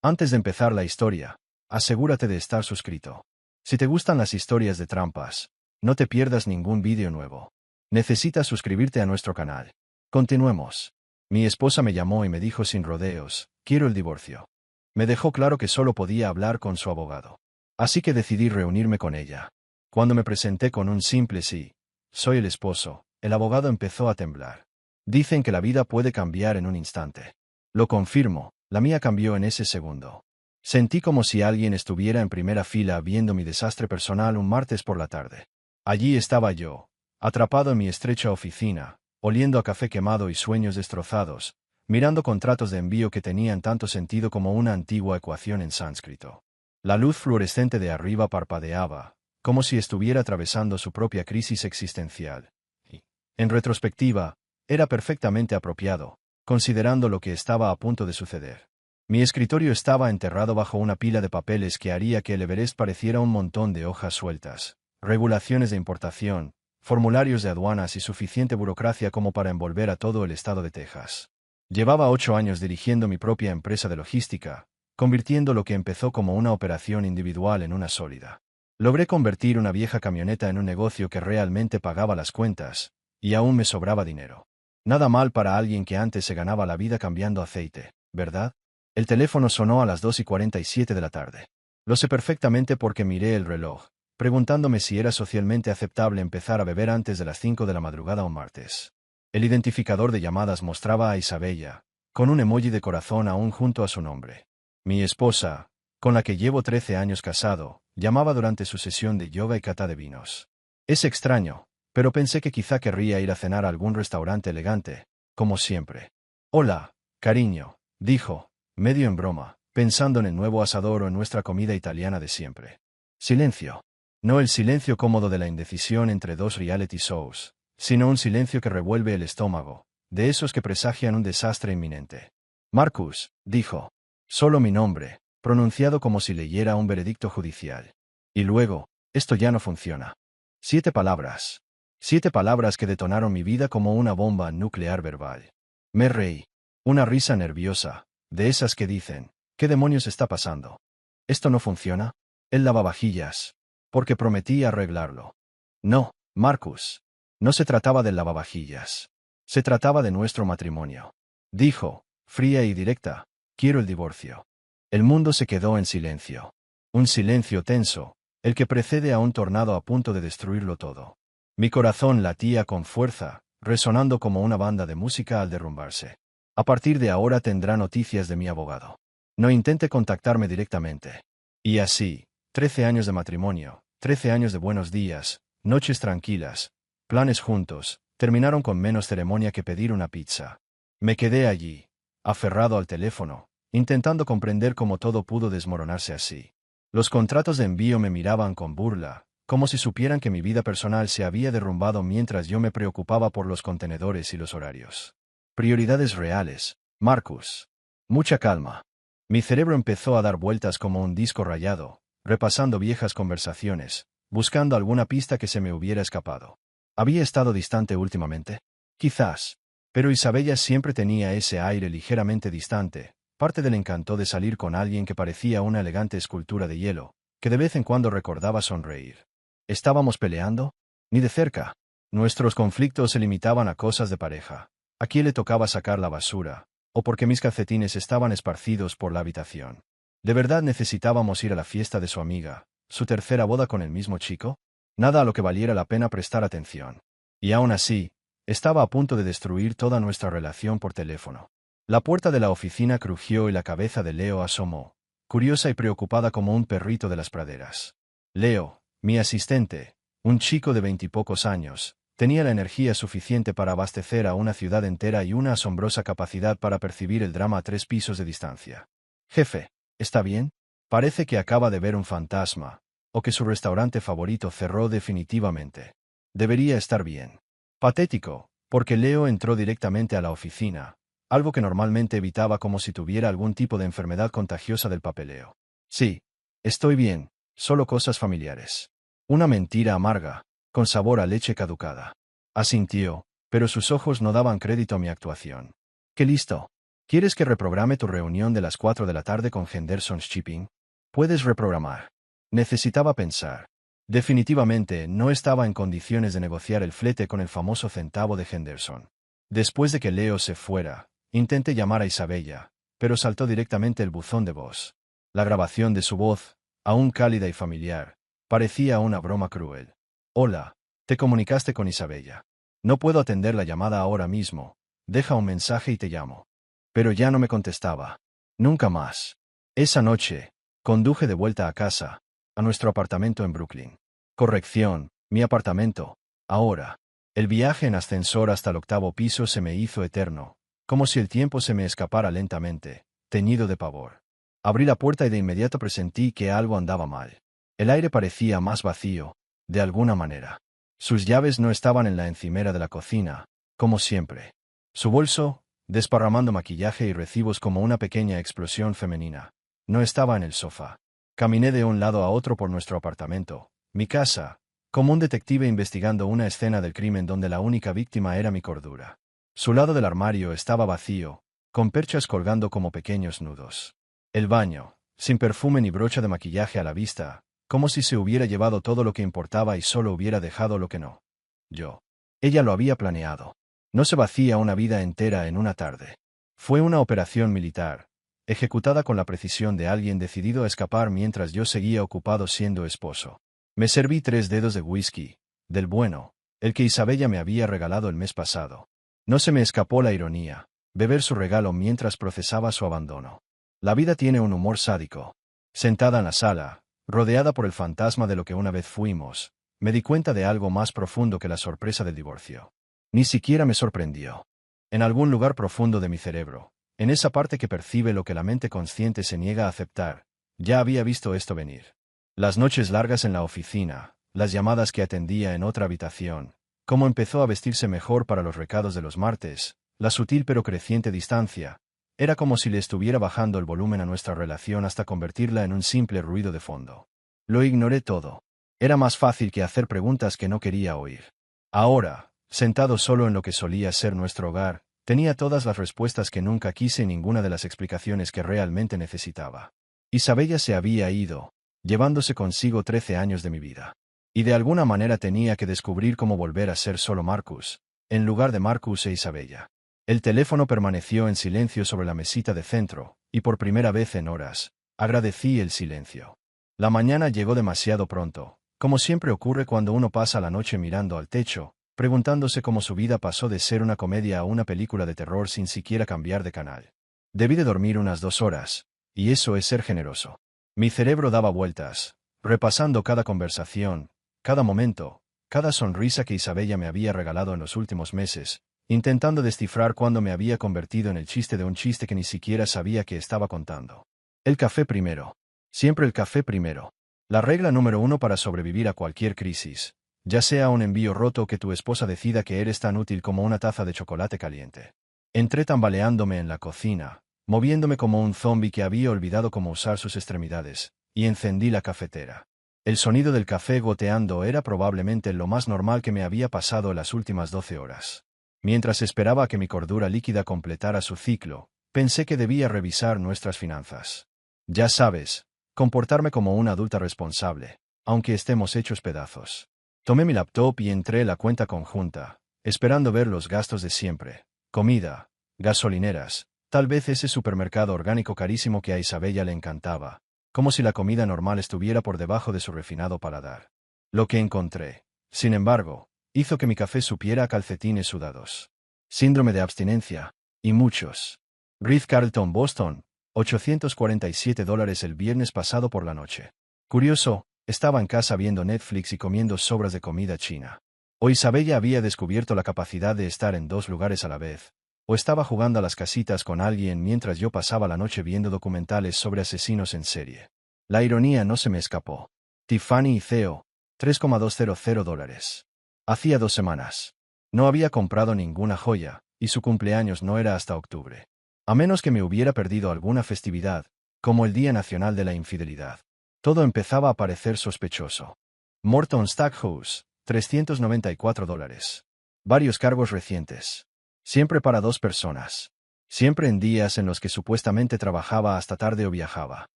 Antes de empezar la historia, asegúrate de estar suscrito. Si te gustan las historias de trampas, no te pierdas ningún vídeo nuevo. Necesitas suscribirte a nuestro canal. Continuemos. Mi esposa me llamó y me dijo sin rodeos, quiero el divorcio. Me dejó claro que solo podía hablar con su abogado. Así que decidí reunirme con ella. Cuando me presenté con un simple sí, soy el esposo, el abogado empezó a temblar. Dicen que la vida puede cambiar en un instante. Lo confirmo, la mía cambió en ese segundo. Sentí como si alguien estuviera en primera fila viendo mi desastre personal un martes por la tarde. Allí estaba yo, atrapado en mi estrecha oficina, oliendo a café quemado y sueños destrozados, mirando contratos de envío que tenían tanto sentido como una antigua ecuación en sánscrito. La luz fluorescente de arriba parpadeaba, como si estuviera atravesando su propia crisis existencial. Y, en retrospectiva, era perfectamente apropiado, considerando lo que estaba a punto de suceder. Mi escritorio estaba enterrado bajo una pila de papeles que haría que el Everest pareciera un montón de hojas sueltas, regulaciones de importación, formularios de aduanas y suficiente burocracia como para envolver a todo el estado de Texas. Llevaba 8 años dirigiendo mi propia empresa de logística, convirtiendo lo que empezó como una operación individual en una sólida. Logré convertir una vieja camioneta en un negocio que realmente pagaba las cuentas, y aún me sobraba dinero. Nada mal para alguien que antes se ganaba la vida cambiando aceite, ¿verdad? El teléfono sonó a las 2:47 de la tarde. Lo sé perfectamente porque miré el reloj, preguntándome si era socialmente aceptable empezar a beber antes de las 5 de la madrugada un martes. El identificador de llamadas mostraba a Isabella, con un emoji de corazón aún junto a su nombre. Mi esposa, con la que llevo 13 años casado, llamaba durante su sesión de yoga y cata de vinos. Es extraño, pero pensé que quizá querría ir a cenar a algún restaurante elegante, como siempre. Hola, cariño, dijo, medio en broma, pensando en el nuevo asador o en nuestra comida italiana de siempre. Silencio. No el silencio cómodo de la indecisión entre dos reality shows, sino un silencio que revuelve el estómago, de esos que presagian un desastre inminente. Marcus, dijo. Solo mi nombre, pronunciado como si leyera un veredicto judicial. Y luego, esto ya no funciona. 7 palabras. 7 palabras que detonaron mi vida como una bomba nuclear verbal. Me reí. Una risa nerviosa, de esas que dicen, ¿qué demonios está pasando? ¿Esto no funciona? El lavavajillas. Porque prometí arreglarlo. No, Marcus. No se trataba del lavavajillas. Se trataba de nuestro matrimonio. Dijo, fría y directa, quiero el divorcio. El mundo se quedó en silencio. Un silencio tenso, el que precede a un tornado a punto de destruirlo todo. Mi corazón latía con fuerza, resonando como una banda de música al derrumbarse. A partir de ahora tendrá noticias de mi abogado. No intente contactarme directamente. Y así, 13 años de matrimonio, 13 años de buenos días, noches tranquilas, planes juntos, terminaron con menos ceremonia que pedir una pizza. Me quedé allí, aferrado al teléfono, intentando comprender cómo todo pudo desmoronarse así. Los contratos de envío me miraban con burla, como si supieran que mi vida personal se había derrumbado mientras yo me preocupaba por los contenedores y los horarios. Prioridades reales, Marcus. Mucha calma. Mi cerebro empezó a dar vueltas como un disco rayado, repasando viejas conversaciones, buscando alguna pista que se me hubiera escapado. ¿Había estado distante últimamente? Quizás. Pero Isabella siempre tenía ese aire ligeramente distante, parte del encanto de salir con alguien que parecía una elegante escultura de hielo, que de vez en cuando recordaba sonreír. ¿Estábamos peleando? Ni de cerca. Nuestros conflictos se limitaban a cosas de pareja. ¿A quién le tocaba sacar la basura? ¿O porque mis calcetines estaban esparcidos por la habitación? ¿De verdad necesitábamos ir a la fiesta de su amiga, su tercera boda con el mismo chico? Nada a lo que valiera la pena prestar atención. Y aún así, estaba a punto de destruir toda nuestra relación por teléfono. La puerta de la oficina crujió y la cabeza de Leo asomó, curiosa y preocupada como un perrito de las praderas. Leo, mi asistente, un chico de 20 y pocos años, tenía la energía suficiente para abastecer a una ciudad entera y una asombrosa capacidad para percibir el drama a 3 pisos de distancia. Jefe, ¿está bien? Parece que acaba de ver un fantasma, o que su restaurante favorito cerró definitivamente. Debería estar bien. Patético, porque Leo entró directamente a la oficina, algo que normalmente evitaba como si tuviera algún tipo de enfermedad contagiosa del papeleo. Sí, estoy bien, solo cosas familiares. Una mentira amarga, con sabor a leche caducada. Asintió, pero sus ojos no daban crédito a mi actuación. ¡Qué listo! ¿Quieres que reprograme tu reunión de las 4 de la tarde con Henderson's Shipping? Puedes reprogramar. Necesitaba pensar. Definitivamente no estaba en condiciones de negociar el flete con el famoso centavo de Henderson. Después de que Leo se fuera, intenté llamar a Isabella, pero saltó directamente el buzón de voz. La grabación de su voz, aún cálida y familiar, parecía una broma cruel. Hola, te comunicaste con Isabella. No puedo atender la llamada ahora mismo. Deja un mensaje y te llamo. Pero ya no me contestaba. Nunca más. Esa noche, conduje de vuelta a casa, a nuestro apartamento en Brooklyn. Corrección, mi apartamento. Ahora. El viaje en ascensor hasta el 8º piso se me hizo eterno, como si el tiempo se me escapara lentamente, teñido de pavor. Abrí la puerta y de inmediato presentí que algo andaba mal. El aire parecía más vacío, de alguna manera. Sus llaves no estaban en la encimera de la cocina, como siempre. Su bolso, desparramando maquillaje y recibos como una pequeña explosión femenina, no estaba en el sofá. Caminé de un lado a otro por nuestro apartamento, mi casa, como un detective investigando una escena del crimen donde la única víctima era mi cordura. Su lado del armario estaba vacío, con perchas colgando como pequeños nudos. El baño, sin perfume ni brocha de maquillaje a la vista, como si se hubiera llevado todo lo que importaba y solo hubiera dejado lo que no. Yo. Ella lo había planeado. No se vacía una vida entera en una tarde. Fue una operación militar, ejecutada con la precisión de alguien decidido a escapar mientras yo seguía ocupado siendo esposo. Me serví 3 dedos de whisky, del bueno, el que Isabella me había regalado el mes pasado. No se me escapó la ironía, beber su regalo mientras procesaba su abandono. La vida tiene un humor sádico. Sentada en la sala, rodeada por el fantasma de lo que una vez fuimos, me di cuenta de algo más profundo que la sorpresa del divorcio. Ni siquiera me sorprendió. En algún lugar profundo de mi cerebro, en esa parte que percibe lo que la mente consciente se niega a aceptar, ya había visto esto venir. Las noches largas en la oficina, las llamadas que atendía en otra habitación, cómo empezó a vestirse mejor para los recados de los martes, la sutil pero creciente distancia, era como si le estuviera bajando el volumen a nuestra relación hasta convertirla en un simple ruido de fondo. Lo ignoré todo. Era más fácil que hacer preguntas que no quería oír. Ahora, sentado solo en lo que solía ser nuestro hogar, tenía todas las respuestas que nunca quise y ninguna de las explicaciones que realmente necesitaba. Isabella se había ido, llevándose consigo 13 años de mi vida. Y de alguna manera tenía que descubrir cómo volver a ser solo Marcus, en lugar de Marcus e Isabella. El teléfono permaneció en silencio sobre la mesita de centro, y por primera vez en horas, agradecí el silencio. La mañana llegó demasiado pronto, como siempre ocurre cuando uno pasa la noche mirando al techo, preguntándose cómo su vida pasó de ser una comedia a una película de terror sin siquiera cambiar de canal. Debí de dormir unas 2 horas, y eso es ser generoso. Mi cerebro daba vueltas, repasando cada conversación, cada momento, cada sonrisa que Isabella me había regalado en los últimos meses, intentando descifrar cuándo me había convertido en el chiste de un chiste que ni siquiera sabía que estaba contando. El café primero. Siempre el café primero. La regla número 1 para sobrevivir a cualquier crisis, ya sea un envío roto o que tu esposa decida que eres tan útil como una taza de chocolate caliente. Entré tambaleándome en la cocina, moviéndome como un zombi que había olvidado cómo usar sus extremidades, y encendí la cafetera. El sonido del café goteando era probablemente lo más normal que me había pasado en las últimas 12 horas. Mientras esperaba a que mi cordura líquida completara su ciclo, pensé que debía revisar nuestras finanzas. Ya sabes, comportarme como una adulta responsable, aunque estemos hechos pedazos. Tomé mi laptop y entré en la cuenta conjunta, esperando ver los gastos de siempre: comida, gasolineras, tal vez ese supermercado orgánico carísimo que a Isabella le encantaba, como si la comida normal estuviera por debajo de su refinado paladar. Lo que encontré, sin embargo, hizo que mi café supiera a calcetines sudados. Síndrome de abstinencia, y muchos. Ritz-Carlton Boston, $847 el viernes pasado por la noche. Curioso, estaba en casa viendo Netflix y comiendo sobras de comida china. O Isabella había descubierto la capacidad de estar en 2 lugares a la vez, o estaba jugando a las casitas con alguien mientras yo pasaba la noche viendo documentales sobre asesinos en serie. La ironía no se me escapó. Tiffany y Theo, $3,200. Hacía 2 semanas. No había comprado ninguna joya, y su cumpleaños no era hasta octubre. A menos que me hubiera perdido alguna festividad, como el Día Nacional de la Infidelidad. Todo empezaba a parecer sospechoso. Morton Stackhouse, $394. Varios cargos recientes. Siempre para 2 personas. Siempre en días en los que supuestamente trabajaba hasta tarde o viajaba.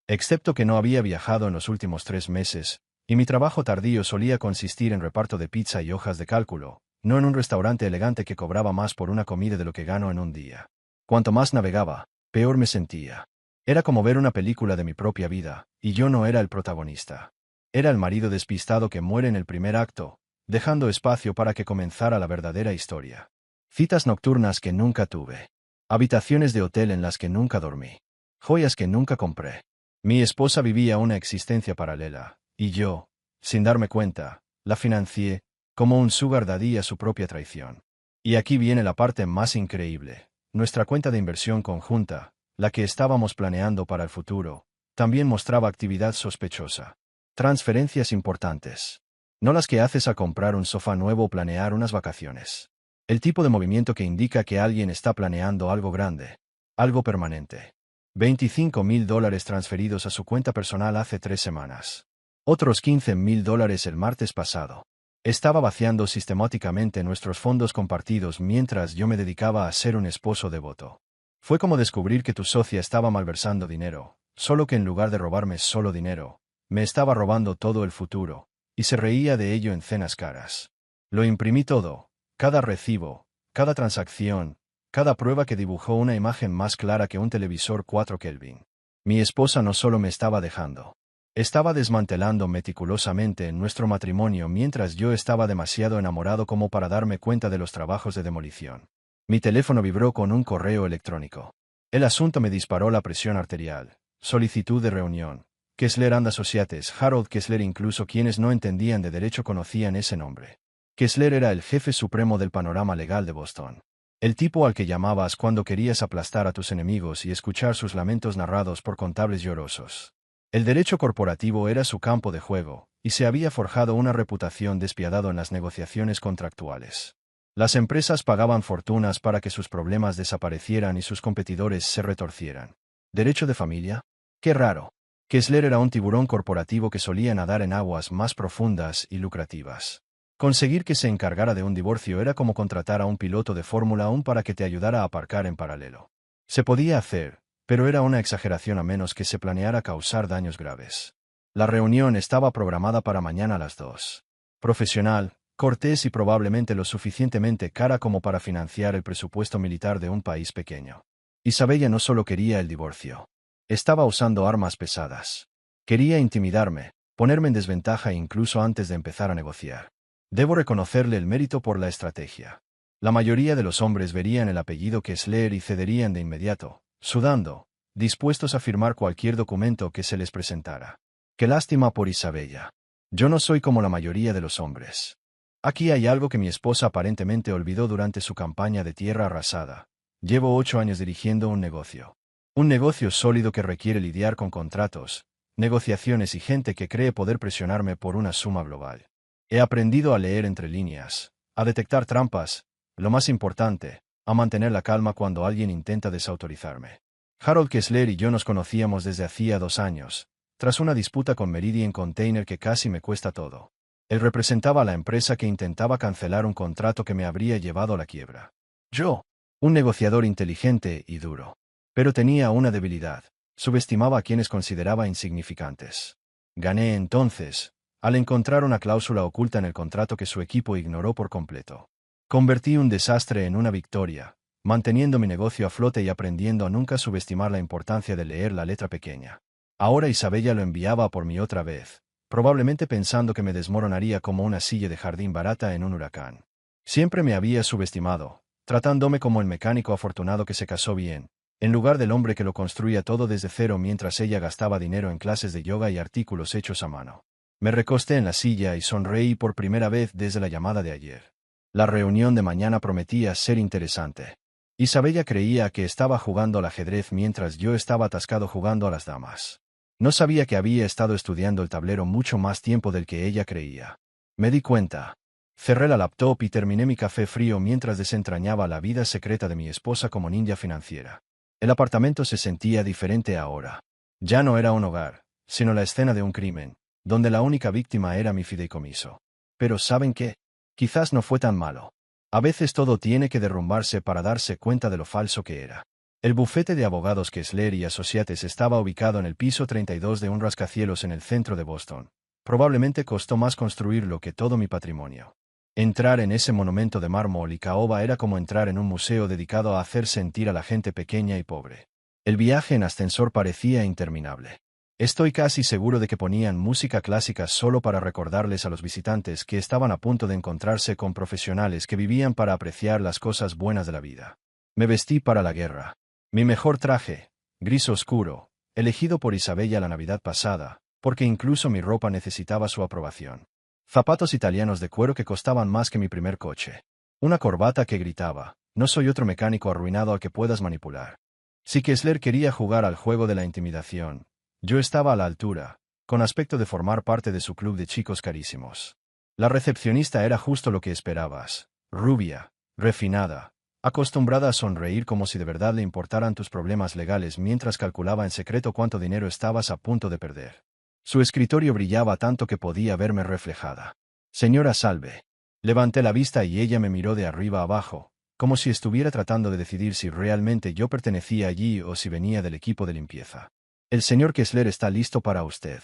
Excepto que no había viajado en los últimos 3 meses, y mi trabajo tardío solía consistir en reparto de pizza y hojas de cálculo, no en un restaurante elegante que cobraba más por una comida de lo que gano en un día. Cuanto más navegaba, peor me sentía. Era como ver una película de mi propia vida, y yo no era el protagonista. Era el marido despistado que muere en el primer acto, dejando espacio para que comenzara la verdadera historia. Citas nocturnas que nunca tuve. Habitaciones de hotel en las que nunca dormí. Joyas que nunca compré. Mi esposa vivía una existencia paralela, y yo, sin darme cuenta, la financié, como un sugar daddy a su propia traición. Y aquí viene la parte más increíble. Nuestra cuenta de inversión conjunta, la que estábamos planeando para el futuro, también mostraba actividad sospechosa. Transferencias importantes. No las que haces al comprar un sofá nuevo o planear unas vacaciones. El tipo de movimiento que indica que alguien está planeando algo grande. Algo permanente. $25,000 transferidos a su cuenta personal hace 3 semanas. Otros $15,000 el martes pasado. Estaba vaciando sistemáticamente nuestros fondos compartidos mientras yo me dedicaba a ser un esposo devoto. Fue como descubrir que tu socia estaba malversando dinero, solo que en lugar de robarme solo dinero, me estaba robando todo el futuro, y se reía de ello en cenas caras. Lo imprimí todo, cada recibo, cada transacción, cada prueba que dibujó una imagen más clara que un televisor 4 Kelvin. Mi esposa no solo me estaba dejando. Estaba desmantelando meticulosamente en nuestro matrimonio mientras yo estaba demasiado enamorado como para darme cuenta de los trabajos de demolición. Mi teléfono vibró con un correo electrónico. El asunto me disparó la presión arterial. Solicitud de reunión. Kessler and Associates. Harold Kessler. Incluso quienes no entendían de derecho conocían ese nombre. Kessler era el jefe supremo del panorama legal de Boston. El tipo al que llamabas cuando querías aplastar a tus enemigos y escuchar sus lamentos narrados por contables llorosos. El derecho corporativo era su campo de juego, y se había forjado una reputación despiadado en las negociaciones contractuales. Las empresas pagaban fortunas para que sus problemas desaparecieran y sus competidores se retorcieran. ¿Derecho de familia? ¡Qué raro! Kessler era un tiburón corporativo que solía nadar en aguas más profundas y lucrativas. Conseguir que se encargara de un divorcio era como contratar a un piloto de Fórmula 1 para que te ayudara a aparcar en paralelo. Se podía hacer, pero era una exageración a menos que se planeara causar daños graves. La reunión estaba programada para mañana a las 2. Profesional, cortés y probablemente lo suficientemente cara como para financiar el presupuesto militar de un país pequeño. Isabella no solo quería el divorcio. Estaba usando armas pesadas. Quería intimidarme, ponerme en desventaja incluso antes de empezar a negociar. Debo reconocerle el mérito por la estrategia. La mayoría de los hombres verían el apellido Kessler y cederían de inmediato, sudando, dispuestos a firmar cualquier documento que se les presentara. Qué lástima por Isabella. Yo no soy como la mayoría de los hombres. Aquí hay algo que mi esposa aparentemente olvidó durante su campaña de tierra arrasada. Llevo 8 años dirigiendo un negocio. Un negocio sólido que requiere lidiar con contratos, negociaciones y gente que cree poder presionarme por una suma global. He aprendido a leer entre líneas, a detectar trampas, lo más importante, a mantener la calma cuando alguien intenta desautorizarme. Harold Kessler y yo nos conocíamos desde hacía 2 años, tras una disputa con Meridian Container que casi me cuesta todo. Él representaba a la empresa que intentaba cancelar un contrato que me habría llevado a la quiebra. Yo, un negociador inteligente y duro. Pero tenía una debilidad. Subestimaba a quienes consideraba insignificantes. Gané entonces, al encontrar una cláusula oculta en el contrato que su equipo ignoró por completo. Convertí un desastre en una victoria, manteniendo mi negocio a flote y aprendiendo a nunca subestimar la importancia de leer la letra pequeña. Ahora Isabella lo enviaba por mí otra vez, probablemente pensando que me desmoronaría como una silla de jardín barata en un huracán. Siempre me había subestimado, tratándome como el mecánico afortunado que se casó bien, en lugar del hombre que lo construía todo desde cero mientras ella gastaba dinero en clases de yoga y artículos hechos a mano. Me recosté en la silla y sonreí por primera vez desde la llamada de ayer. La reunión de mañana prometía ser interesante. Isabella creía que estaba jugando al ajedrez mientras yo estaba atascado jugando a las damas. No sabía que había estado estudiando el tablero mucho más tiempo del que ella creía. Me di cuenta. Cerré la laptop y terminé mi café frío mientras desentrañaba la vida secreta de mi esposa como ninja financiera. El apartamento se sentía diferente ahora. Ya no era un hogar, sino la escena de un crimen, donde la única víctima era mi fideicomiso. Pero ¿saben qué? Quizás no fue tan malo. A veces todo tiene que derrumbarse para darse cuenta de lo falso que era. El bufete de abogados Kessler y Associates estaba ubicado en el piso 32 de un rascacielos en el centro de Boston. Probablemente costó más construirlo que todo mi patrimonio. Entrar en ese monumento de mármol y caoba era como entrar en un museo dedicado a hacer sentir a la gente pequeña y pobre. El viaje en ascensor parecía interminable. Estoy casi seguro de que ponían música clásica solo para recordarles a los visitantes que estaban a punto de encontrarse con profesionales que vivían para apreciar las cosas buenas de la vida. Me vestí para la guerra. Mi mejor traje, gris oscuro, elegido por Isabella la Navidad pasada, porque incluso mi ropa necesitaba su aprobación. Zapatos italianos de cuero que costaban más que mi primer coche. Una corbata que gritaba: no soy otro mecánico arruinado al que puedas manipular. Si Kessler quería jugar al juego de la intimidación, yo estaba a la altura, con aspecto de formar parte de su club de chicos carísimos. La recepcionista era justo lo que esperabas: rubia, refinada, acostumbrada a sonreír como si de verdad le importaran tus problemas legales mientras calculaba en secreto cuánto dinero estabas a punto de perder. Su escritorio brillaba tanto que podía verme reflejada. Señora Salve. Levanté la vista y ella me miró de arriba abajo, como si estuviera tratando de decidir si realmente yo pertenecía allí o si venía del equipo de limpieza. El señor Kessler está listo para usted.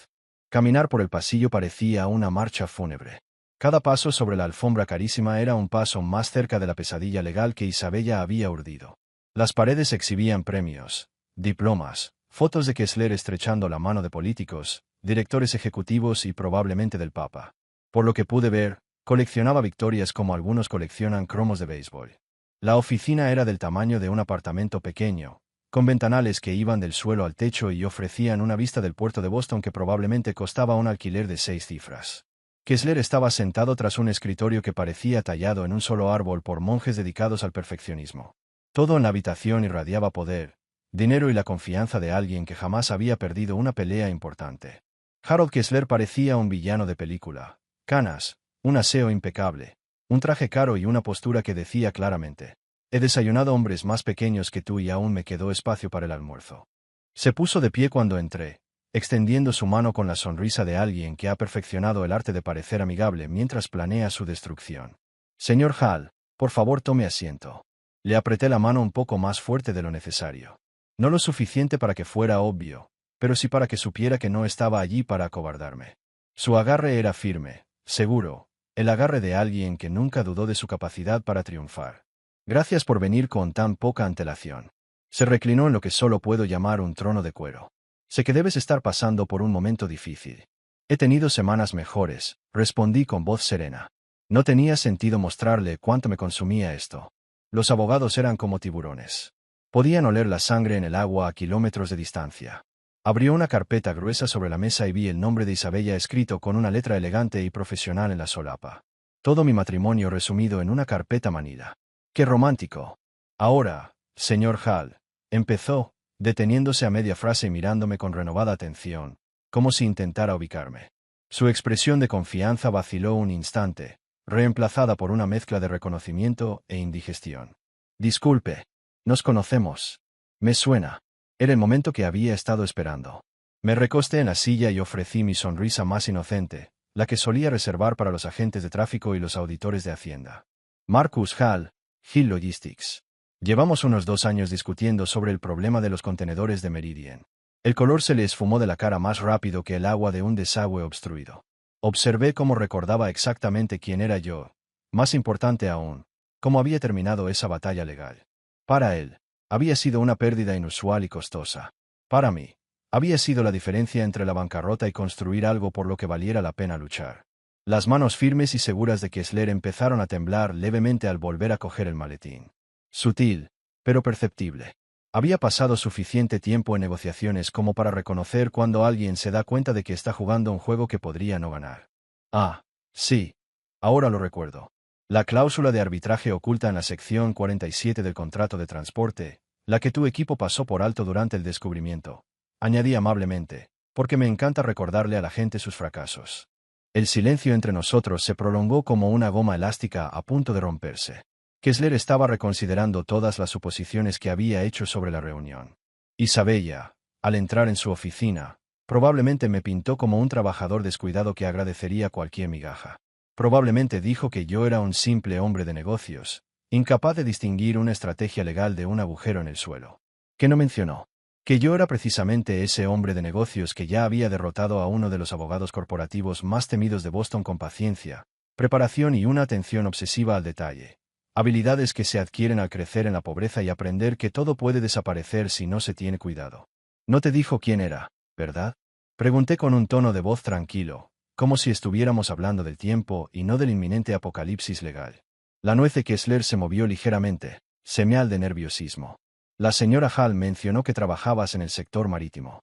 Caminar por el pasillo parecía una marcha fúnebre. Cada paso sobre la alfombra carísima era un paso más cerca de la pesadilla legal que Isabella había urdido. Las paredes exhibían premios, diplomas, fotos de Kessler estrechando la mano de políticos, directores ejecutivos y probablemente del Papa. Por lo que pude ver, coleccionaba victorias como algunos coleccionan cromos de béisbol. La oficina era del tamaño de un apartamento pequeño, con ventanales que iban del suelo al techo y ofrecían una vista del puerto de Boston que probablemente costaba un alquiler de 6 cifras. Kessler estaba sentado tras un escritorio que parecía tallado en un solo árbol por monjes dedicados al perfeccionismo. Todo en la habitación irradiaba poder, dinero y la confianza de alguien que jamás había perdido una pelea importante. Harold Kessler parecía un villano de película: canas, un aseo impecable, un traje caro y una postura que decía claramente: he desayunado hombres más pequeños que tú y aún me quedó espacio para el almuerzo. Se puso de pie cuando entré, extendiendo su mano con la sonrisa de alguien que ha perfeccionado el arte de parecer amigable mientras planea su destrucción. Señor Hall, por favor tome asiento. Le apreté la mano un poco más fuerte de lo necesario. No lo suficiente para que fuera obvio, pero sí para que supiera que no estaba allí para acobardarme. Su agarre era firme, seguro, el agarre de alguien que nunca dudó de su capacidad para triunfar. Gracias por venir con tan poca antelación. Se reclinó en lo que solo puedo llamar un trono de cuero. Sé que debes estar pasando por un momento difícil. He tenido semanas mejores, respondí con voz serena. No tenía sentido mostrarle cuánto me consumía esto. Los abogados eran como tiburones. Podían oler la sangre en el agua a kilómetros de distancia. Abrió una carpeta gruesa sobre la mesa y vi el nombre de Isabella escrito con una letra elegante y profesional en la solapa. Todo mi matrimonio resumido en una carpeta manila. ¡Qué romántico! Ahora, señor Hall, empezó, deteniéndose a media frase y mirándome con renovada atención, como si intentara ubicarme. Su expresión de confianza vaciló un instante, reemplazada por una mezcla de reconocimiento e indigestión. Disculpe. Nos conocemos. Me suena. Era el momento que había estado esperando. Me recosté en la silla y ofrecí mi sonrisa más inocente, la que solía reservar para los agentes de tráfico y los auditores de Hacienda. Marcus Hall, Hill Logistics. Llevamos unos 2 años discutiendo sobre el problema de los contenedores de Meridian. El color se le esfumó de la cara más rápido que el agua de un desagüe obstruido. Observé cómo recordaba exactamente quién era yo. Más importante aún, cómo había terminado esa batalla legal. Para él, había sido una pérdida inusual y costosa. Para mí, había sido la diferencia entre la bancarrota y construir algo por lo que valiera la pena luchar. Las manos firmes y seguras de Kessler empezaron a temblar levemente al volver a coger el maletín. Sutil, pero perceptible. Había pasado suficiente tiempo en negociaciones como para reconocer cuando alguien se da cuenta de que está jugando un juego que podría no ganar. Ah, sí. Ahora lo recuerdo. La cláusula de arbitraje oculta en la sección 47 del contrato de transporte, la que tu equipo pasó por alto durante el descubrimiento. Añadí amablemente, porque me encanta recordarle a la gente sus fracasos. El silencio entre nosotros se prolongó como una goma elástica a punto de romperse. Kessler estaba reconsiderando todas las suposiciones que había hecho sobre la reunión. Isabella, al entrar en su oficina, probablemente me pintó como un trabajador descuidado que agradecería cualquier migaja. Probablemente dijo que yo era un simple hombre de negocios, incapaz de distinguir una estrategia legal de un agujero en el suelo. ¿Qué no mencionó? Que yo era precisamente ese hombre de negocios que ya había derrotado a uno de los abogados corporativos más temidos de Boston con paciencia, preparación y una atención obsesiva al detalle. Habilidades que se adquieren al crecer en la pobreza y aprender que todo puede desaparecer si no se tiene cuidado. No te dijo quién era, ¿verdad? Pregunté con un tono de voz tranquilo, como si estuviéramos hablando del tiempo y no del inminente apocalipsis legal. La nuez de Kessler se movió ligeramente, señal de nerviosismo. La señora Hall mencionó que trabajabas en el sector marítimo.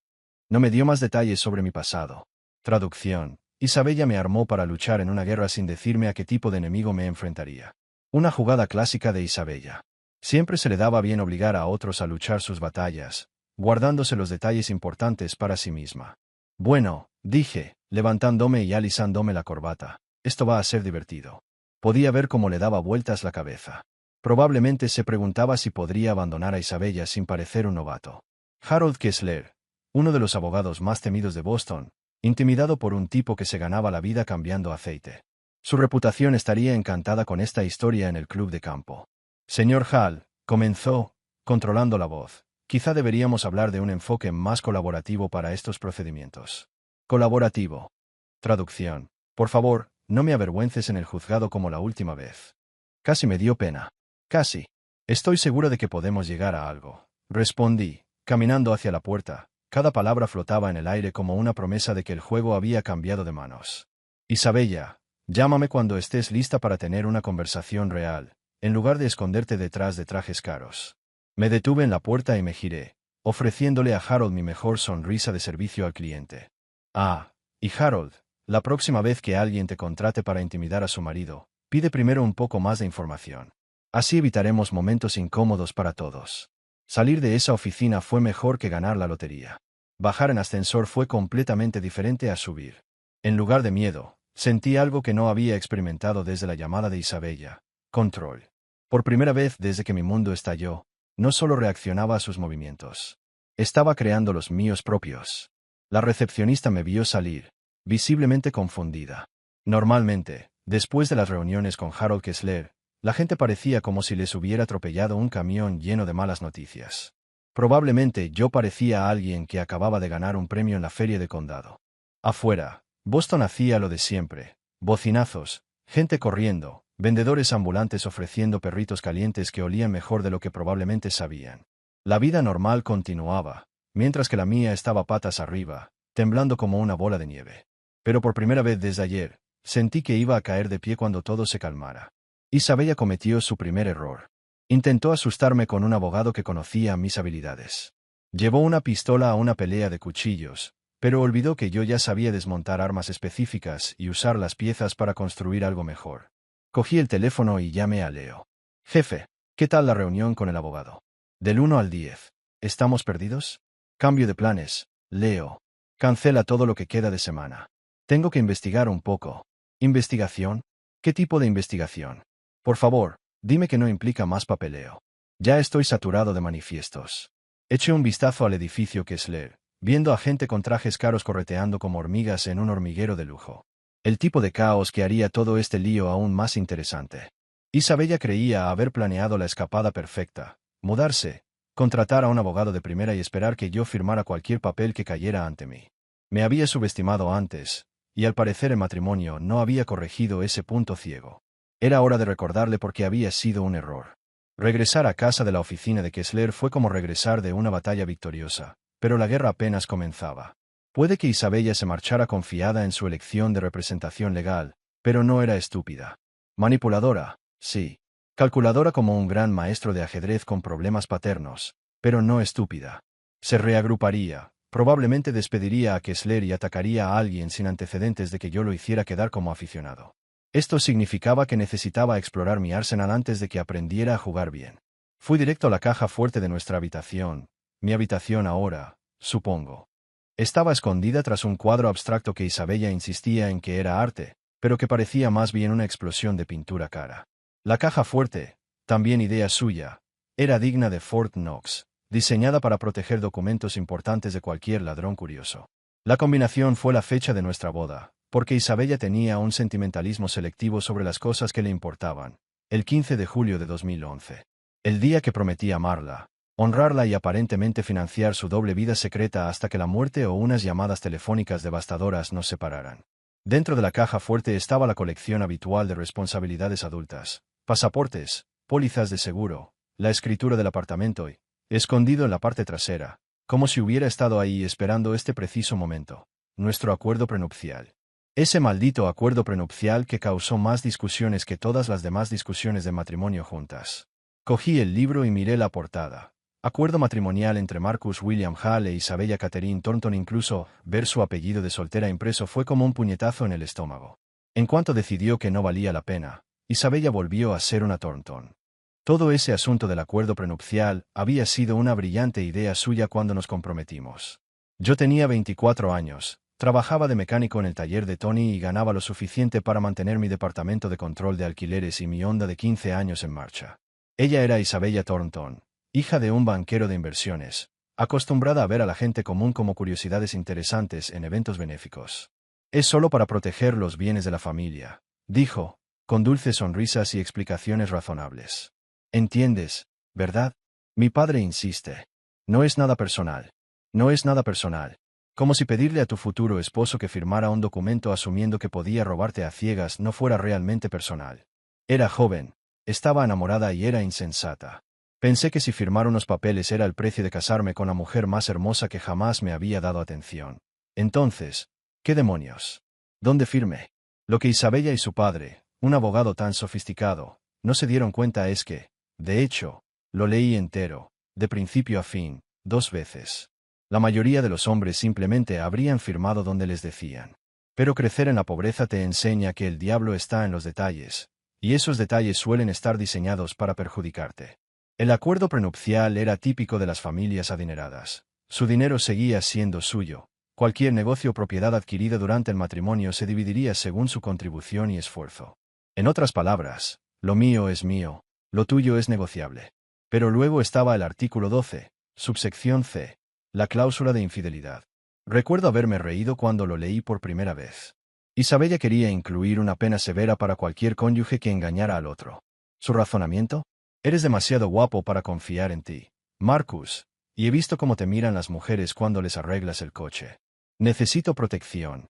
No me dio más detalles sobre mi pasado. Traducción. Isabella me armó para luchar en una guerra sin decirme a qué tipo de enemigo me enfrentaría. Una jugada clásica de Isabella. Siempre se le daba bien obligar a otros a luchar sus batallas, guardándose los detalles importantes para sí misma. Bueno, dije, levantándome y alisándome la corbata, esto va a ser divertido. Podía ver cómo le daba vueltas la cabeza. Probablemente se preguntaba si podría abandonar a Isabella sin parecer un novato. Harold Kessler, uno de los abogados más temidos de Boston, intimidado por un tipo que se ganaba la vida cambiando aceite. Su reputación estaría encantada con esta historia en el club de campo. Señor Hall, comenzó, controlando la voz, quizá deberíamos hablar de un enfoque más colaborativo para estos procedimientos. Colaborativo. Traducción. Por favor, no me avergüences en el juzgado como la última vez. Casi me dio pena. Casi. Estoy seguro de que podemos llegar a algo. Respondí, caminando hacia la puerta. Cada palabra flotaba en el aire como una promesa de que el juego había cambiado de manos. Isabella, llámame cuando estés lista para tener una conversación real, en lugar de esconderte detrás de trajes caros. Me detuve en la puerta y me giré, ofreciéndole a Harold mi mejor sonrisa de servicio al cliente. Ah, y Harold, la próxima vez que alguien te contrate para intimidar a su marido, pide primero un poco más de información. Así evitaremos momentos incómodos para todos. Salir de esa oficina fue mejor que ganar la lotería. Bajar en ascensor fue completamente diferente a subir. En lugar de miedo, sentí algo que no había experimentado desde la llamada de Isabella: control. Por primera vez desde que mi mundo estalló, no solo reaccionaba a sus movimientos. Estaba creando los míos propios. La recepcionista me vio salir, visiblemente confundida. Normalmente, después de las reuniones con Harold Kessler, la gente parecía como si les hubiera atropellado un camión lleno de malas noticias. Probablemente yo parecía a alguien que acababa de ganar un premio en la feria de condado. Afuera, Boston hacía lo de siempre: bocinazos, gente corriendo, vendedores ambulantes ofreciendo perritos calientes que olían mejor de lo que probablemente sabían. La vida normal continuaba, mientras que la mía estaba patas arriba, temblando como una bola de nieve. Pero por primera vez desde ayer, sentí que iba a caer de pie cuando todo se calmara. Isabella cometió su primer error. Intentó asustarme con un abogado que conocía mis habilidades. Llevó una pistola a una pelea de cuchillos, pero olvidó que yo ya sabía desmontar armas específicas y usar las piezas para construir algo mejor. Cogí el teléfono y llamé a Leo. Jefe, ¿qué tal la reunión con el abogado? Del 1 al 10. ¿Estamos perdidos? Cambio de planes, Leo. Cancela todo lo que queda de semana. Tengo que investigar un poco. ¿Investigación? ¿Qué tipo de investigación? Por favor, dime que no implica más papeleo. Ya estoy saturado de manifiestos. Eché un vistazo al edificio Kessler, viendo a gente con trajes caros correteando como hormigas en un hormiguero de lujo. El tipo de caos que haría todo este lío aún más interesante. Isabella creía haber planeado la escapada perfecta: mudarse, contratar a un abogado de primera y esperar que yo firmara cualquier papel que cayera ante mí. Me había subestimado antes, y al parecer el matrimonio no había corregido ese punto ciego. Era hora de recordarle por qué había sido un error. Regresar a casa de la oficina de Kessler fue como regresar de una batalla victoriosa, pero la guerra apenas comenzaba. Puede que Isabella se marchara confiada en su elección de representación legal, pero no era estúpida. Manipuladora, sí. Calculadora como un gran maestro de ajedrez con problemas paternos, pero no estúpida. Se reagruparía, probablemente despediría a Kessler y atacaría a alguien sin antecedentes de que yo lo hiciera quedar como aficionado. Esto significaba que necesitaba explorar mi arsenal antes de que aprendiera a jugar bien. Fui directo a la caja fuerte de nuestra habitación, mi habitación ahora, supongo. Estaba escondida tras un cuadro abstracto que Isabella insistía en que era arte, pero que parecía más bien una explosión de pintura cara. La caja fuerte, también idea suya, era digna de Fort Knox, diseñada para proteger documentos importantes de cualquier ladrón curioso. La combinación fue la fecha de nuestra boda, porque Isabella tenía un sentimentalismo selectivo sobre las cosas que le importaban: el 15 de julio de 2011. El día que prometí amarla, honrarla y aparentemente financiar su doble vida secreta hasta que la muerte o unas llamadas telefónicas devastadoras nos separaran. Dentro de la caja fuerte estaba la colección habitual de responsabilidades adultas, pasaportes, pólizas de seguro, la escritura del apartamento y, escondido en la parte trasera, como si hubiera estado ahí esperando este preciso momento, nuestro acuerdo prenupcial. Ese maldito acuerdo prenupcial que causó más discusiones que todas las demás discusiones de matrimonio juntas. Cogí el libro y miré la portada. Acuerdo matrimonial entre Marcus William Hall e Isabella Catherine Thornton. Incluso ver su apellido de soltera impreso fue como un puñetazo en el estómago. En cuanto decidió que no valía la pena, Isabella volvió a ser una Thornton. Todo ese asunto del acuerdo prenupcial había sido una brillante idea suya cuando nos comprometimos. Yo tenía 24 años, trabajaba de mecánico en el taller de Tony y ganaba lo suficiente para mantener mi departamento de control de alquileres y mi Honda de 15 años en marcha. Ella era Isabella Thornton, hija de un banquero de inversiones, acostumbrada a ver a la gente común como curiosidades interesantes en eventos benéficos. Es solo para proteger los bienes de la familia, dijo, con dulces sonrisas y explicaciones razonables. ¿Entiendes, verdad? Mi padre insiste. No es nada personal. No es nada personal. Como si pedirle a tu futuro esposo que firmara un documento asumiendo que podía robarte a ciegas no fuera realmente personal. Era joven, estaba enamorada y era insensata. Pensé que si firmar unos papeles era el precio de casarme con la mujer más hermosa que jamás me había dado atención. Entonces, ¿qué demonios? ¿Dónde firmé? Lo que Isabella y su padre, un abogado tan sofisticado, no se dieron cuenta es que, de hecho, lo leí entero, de principio a fin, 2 veces. La mayoría de los hombres simplemente habrían firmado donde les decían. Pero crecer en la pobreza te enseña que el diablo está en los detalles, y esos detalles suelen estar diseñados para perjudicarte. El acuerdo prenupcial era típico de las familias adineradas. Su dinero seguía siendo suyo. Cualquier negocio o propiedad adquirida durante el matrimonio se dividiría según su contribución y esfuerzo. En otras palabras, lo mío es mío, lo tuyo es negociable. Pero luego estaba el artículo 12, subsección C, la cláusula de infidelidad. Recuerdo haberme reído cuando lo leí por primera vez. Isabella quería incluir una pena severa para cualquier cónyuge que engañara al otro. ¿Su razonamiento? Eres demasiado guapo para confiar en ti, Marcus, y he visto cómo te miran las mujeres cuando les arreglas el coche. Necesito protección.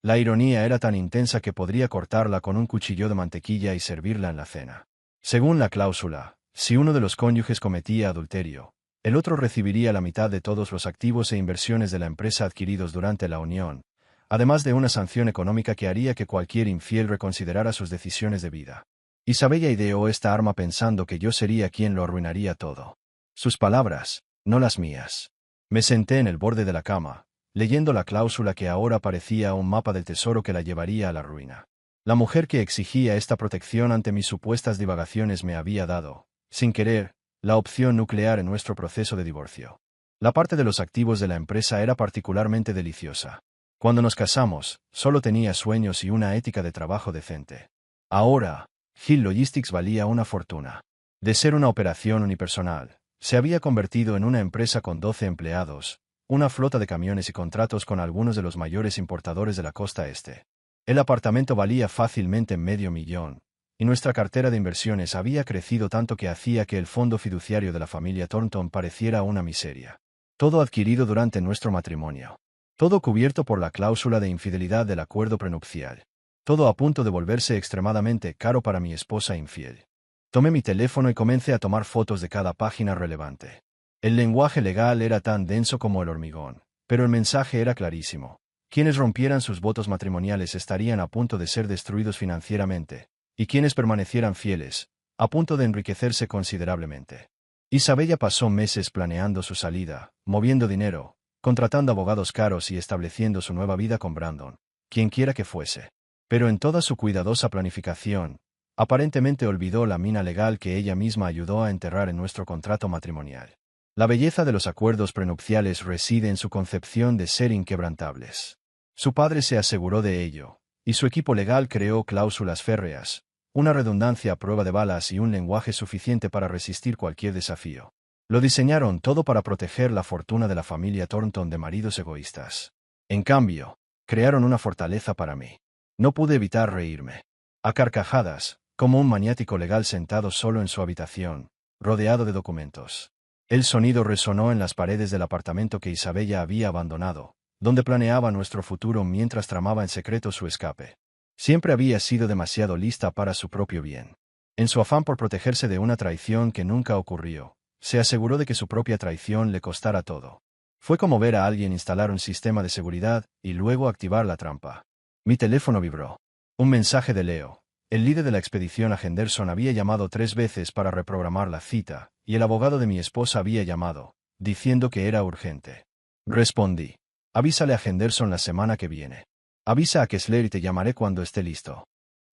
La ironía era tan intensa que podría cortarla con un cuchillo de mantequilla y servirla en la cena. Según la cláusula, si uno de los cónyuges cometía adulterio, el otro recibiría la mitad de todos los activos e inversiones de la empresa adquiridos durante la unión, además de una sanción económica que haría que cualquier infiel reconsiderara sus decisiones de vida. Isabella ideó esta arma pensando que yo sería quien lo arruinaría todo. Sus palabras, no las mías. Me senté en el borde de la cama, leyendo la cláusula que ahora parecía un mapa del tesoro que la llevaría a la ruina. La mujer que exigía esta protección ante mis supuestas divagaciones me había dado, sin querer, la opción nuclear en nuestro proceso de divorcio. La parte de los activos de la empresa era particularmente deliciosa. Cuando nos casamos, solo tenía sueños y una ética de trabajo decente. Ahora, Hill Logistics valía una fortuna. De ser una operación unipersonal, se había convertido en una empresa con 12 empleados, una flota de camiones y contratos con algunos de los mayores importadores de la costa este. El apartamento valía fácilmente $500,000, y nuestra cartera de inversiones había crecido tanto que hacía que el fondo fiduciario de la familia Thornton pareciera una miseria. Todo adquirido durante nuestro matrimonio. Todo cubierto por la cláusula de infidelidad del acuerdo prenupcial. Todo a punto de volverse extremadamente caro para mi esposa infiel. Tomé mi teléfono y comencé a tomar fotos de cada página relevante. El lenguaje legal era tan denso como el hormigón, pero el mensaje era clarísimo. Quienes rompieran sus votos matrimoniales estarían a punto de ser destruidos financieramente, y quienes permanecieran fieles, a punto de enriquecerse considerablemente. Isabella pasó meses planeando su salida, moviendo dinero, contratando abogados caros y estableciendo su nueva vida con Brandon, quienquiera que fuese. Pero en toda su cuidadosa planificación, aparentemente olvidó la mina legal que ella misma ayudó a enterrar en nuestro contrato matrimonial. La belleza de los acuerdos prenupciales reside en su concepción de ser inquebrantables. Su padre se aseguró de ello, y su equipo legal creó cláusulas férreas, una redundancia a prueba de balas y un lenguaje suficiente para resistir cualquier desafío. Lo diseñaron todo para proteger la fortuna de la familia Thornton de maridos egoístas. En cambio, crearon una fortaleza para mí. No pude evitar reírme. A carcajadas, como un maniático legal sentado solo en su habitación, rodeado de documentos. El sonido resonó en las paredes del apartamento que Isabella había abandonado, donde planeaba nuestro futuro mientras tramaba en secreto su escape. Siempre había sido demasiado lista para su propio bien. En su afán por protegerse de una traición que nunca ocurrió, se aseguró de que su propia traición le costara todo. Fue como ver a alguien instalar un sistema de seguridad y luego activar la trampa. Mi teléfono vibró. Un mensaje de Leo. El líder de la expedición a Henderson había llamado 3 veces para reprogramar la cita, y el abogado de mi esposa había llamado, diciendo que era urgente. Respondí. Avísale a Henderson la semana que viene. Avisa a Kessler y te llamaré cuando esté listo.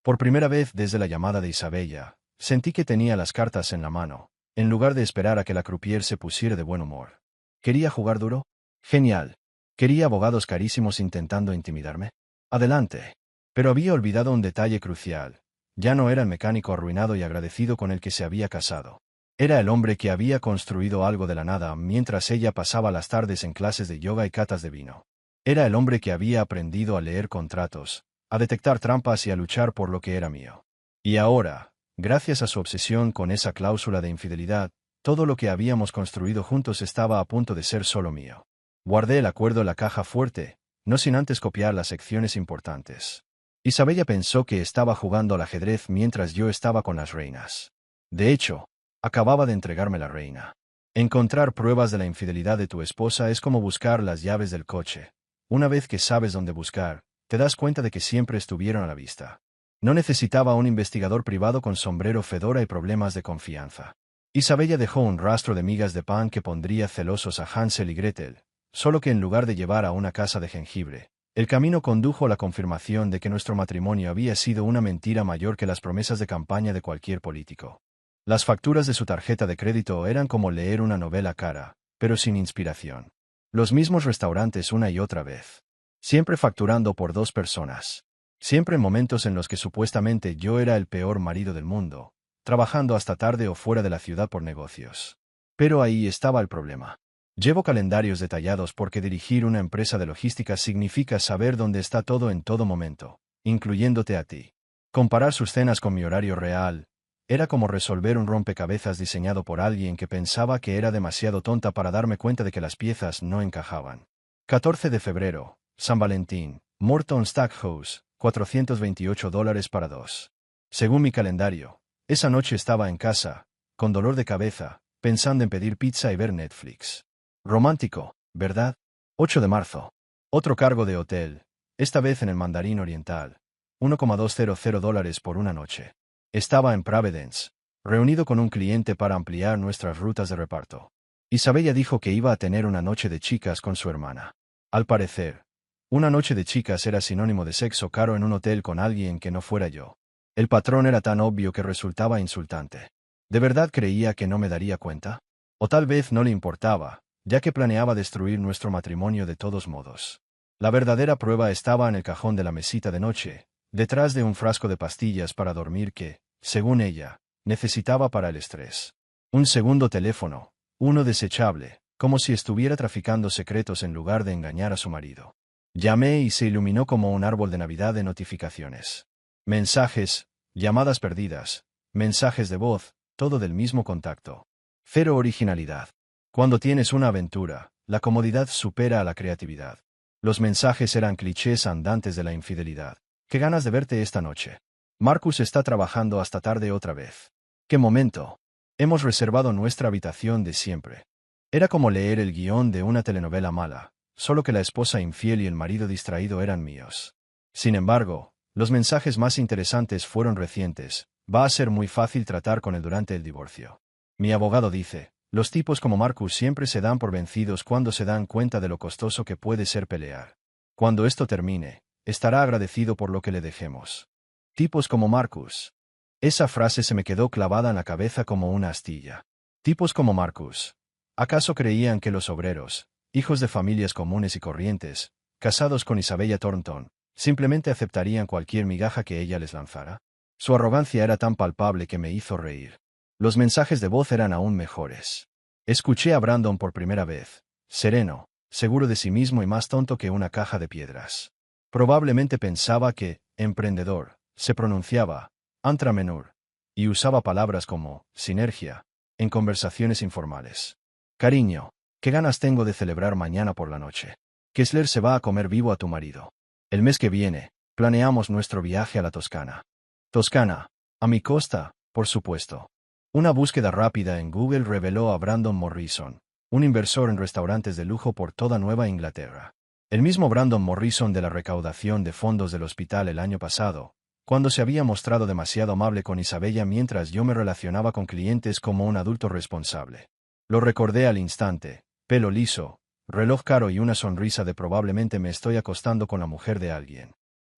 Por primera vez desde la llamada de Isabella, sentí que tenía las cartas en la mano, en lugar de esperar a que la croupier se pusiera de buen humor. ¿Quería jugar duro? Genial. ¿Quería abogados carísimos intentando intimidarme? Adelante. Pero había olvidado un detalle crucial. Ya no era el mecánico arruinado y agradecido con el que se había casado. Era el hombre que había construido algo de la nada mientras ella pasaba las tardes en clases de yoga y catas de vino. Era el hombre que había aprendido a leer contratos, a detectar trampas y a luchar por lo que era mío. Y ahora, gracias a su obsesión con esa cláusula de infidelidad, todo lo que habíamos construido juntos estaba a punto de ser solo mío. Guardé el acuerdo en la caja fuerte, no sin antes copiar las secciones importantes. Isabella pensó que estaba jugando al ajedrez mientras yo estaba con las reinas. De hecho, acababa de entregarme la reina. Encontrar pruebas de la infidelidad de tu esposa es como buscar las llaves del coche. Una vez que sabes dónde buscar, te das cuenta de que siempre estuvieron a la vista. No necesitaba un investigador privado con sombrero fedora y problemas de confianza. Isabella dejó un rastro de migas de pan que pondría celosos a Hansel y Gretel, solo que en lugar de llevar a una casa de jengibre, el camino condujo a la confirmación de que nuestro matrimonio había sido una mentira mayor que las promesas de campaña de cualquier político. Las facturas de su tarjeta de crédito eran como leer una novela cara, pero sin inspiración. Los mismos restaurantes una y otra vez. Siempre facturando por 2 personas. Siempre en momentos en los que supuestamente yo era el peor marido del mundo, trabajando hasta tarde o fuera de la ciudad por negocios. Pero ahí estaba el problema. Llevo calendarios detallados porque dirigir una empresa de logística significa saber dónde está todo en todo momento, incluyéndote a ti. Comparar sus cenas con mi horario real era como resolver un rompecabezas diseñado por alguien que pensaba que era demasiado tonta para darme cuenta de que las piezas no encajaban. 14 de febrero, San Valentín, Morton Stackhouse, $428 para 2. Según mi calendario, esa noche estaba en casa, con dolor de cabeza, pensando en pedir pizza y ver Netflix. Romántico, ¿verdad? 8 de marzo. Otro cargo de hotel, esta vez en el Mandarín Oriental. $1,200 por una noche. Estaba en Providence, reunido con un cliente para ampliar nuestras rutas de reparto. Isabella dijo que iba a tener una noche de chicas con su hermana. Al parecer, una noche de chicas era sinónimo de sexo caro en un hotel con alguien que no fuera yo. El patrón era tan obvio que resultaba insultante. ¿De verdad creía que no me daría cuenta? O tal vez no le importaba, ya que planeaba destruir nuestro matrimonio de todos modos. La verdadera prueba estaba en el cajón de la mesita de noche, detrás de un frasco de pastillas para dormir que, según ella, necesitaba para el estrés. Un segundo teléfono, uno desechable, como si estuviera traficando secretos en lugar de engañar a su marido. Llamé y se iluminó como un árbol de Navidad de notificaciones. Mensajes, llamadas perdidas, mensajes de voz, todo del mismo contacto. Cero originalidad. Cuando tienes una aventura, la comodidad supera a la creatividad. Los mensajes eran clichés andantes de la infidelidad. ¡Qué ganas de verte esta noche! Marcus está trabajando hasta tarde otra vez. ¡Qué momento! Hemos reservado nuestra habitación de siempre. Era como leer el guión de una telenovela mala, solo que la esposa infiel y el marido distraído eran míos. Sin embargo, los mensajes más interesantes fueron recientes. Va a ser muy fácil tratar con él durante el divorcio. Mi abogado dice, los tipos como Marcus siempre se dan por vencidos cuando se dan cuenta de lo costoso que puede ser pelear. Cuando esto termine, estará agradecido por lo que le dejemos. Tipos como Marcus. Esa frase se me quedó clavada en la cabeza como una astilla. Tipos como Marcus. ¿Acaso creían que los obreros, hijos de familias comunes y corrientes, casados con Isabella Thornton, simplemente aceptarían cualquier migaja que ella les lanzara? Su arrogancia era tan palpable que me hizo reír. Los mensajes de voz eran aún mejores. Escuché a Brandon por primera vez, sereno, seguro de sí mismo y más tonto que una caja de piedras. Probablemente pensaba que, emprendedor, se pronunciaba, entrepreneur, y usaba palabras como, sinergia, en conversaciones informales. Cariño, qué ganas tengo de celebrar mañana por la noche. Kessler se va a comer vivo a tu marido. El mes que viene, planeamos nuestro viaje a la Toscana. Toscana, a mi costa, por supuesto. Una búsqueda rápida en Google reveló a Brandon Morrison, un inversor en restaurantes de lujo por toda Nueva Inglaterra. El mismo Brandon Morrison de la recaudación de fondos del hospital el año pasado, cuando se había mostrado demasiado amable con Isabella mientras yo me relacionaba con clientes como un adulto responsable. Lo recordé al instante, pelo liso, reloj caro y una sonrisa de probablemente me estoy acostando con la mujer de alguien.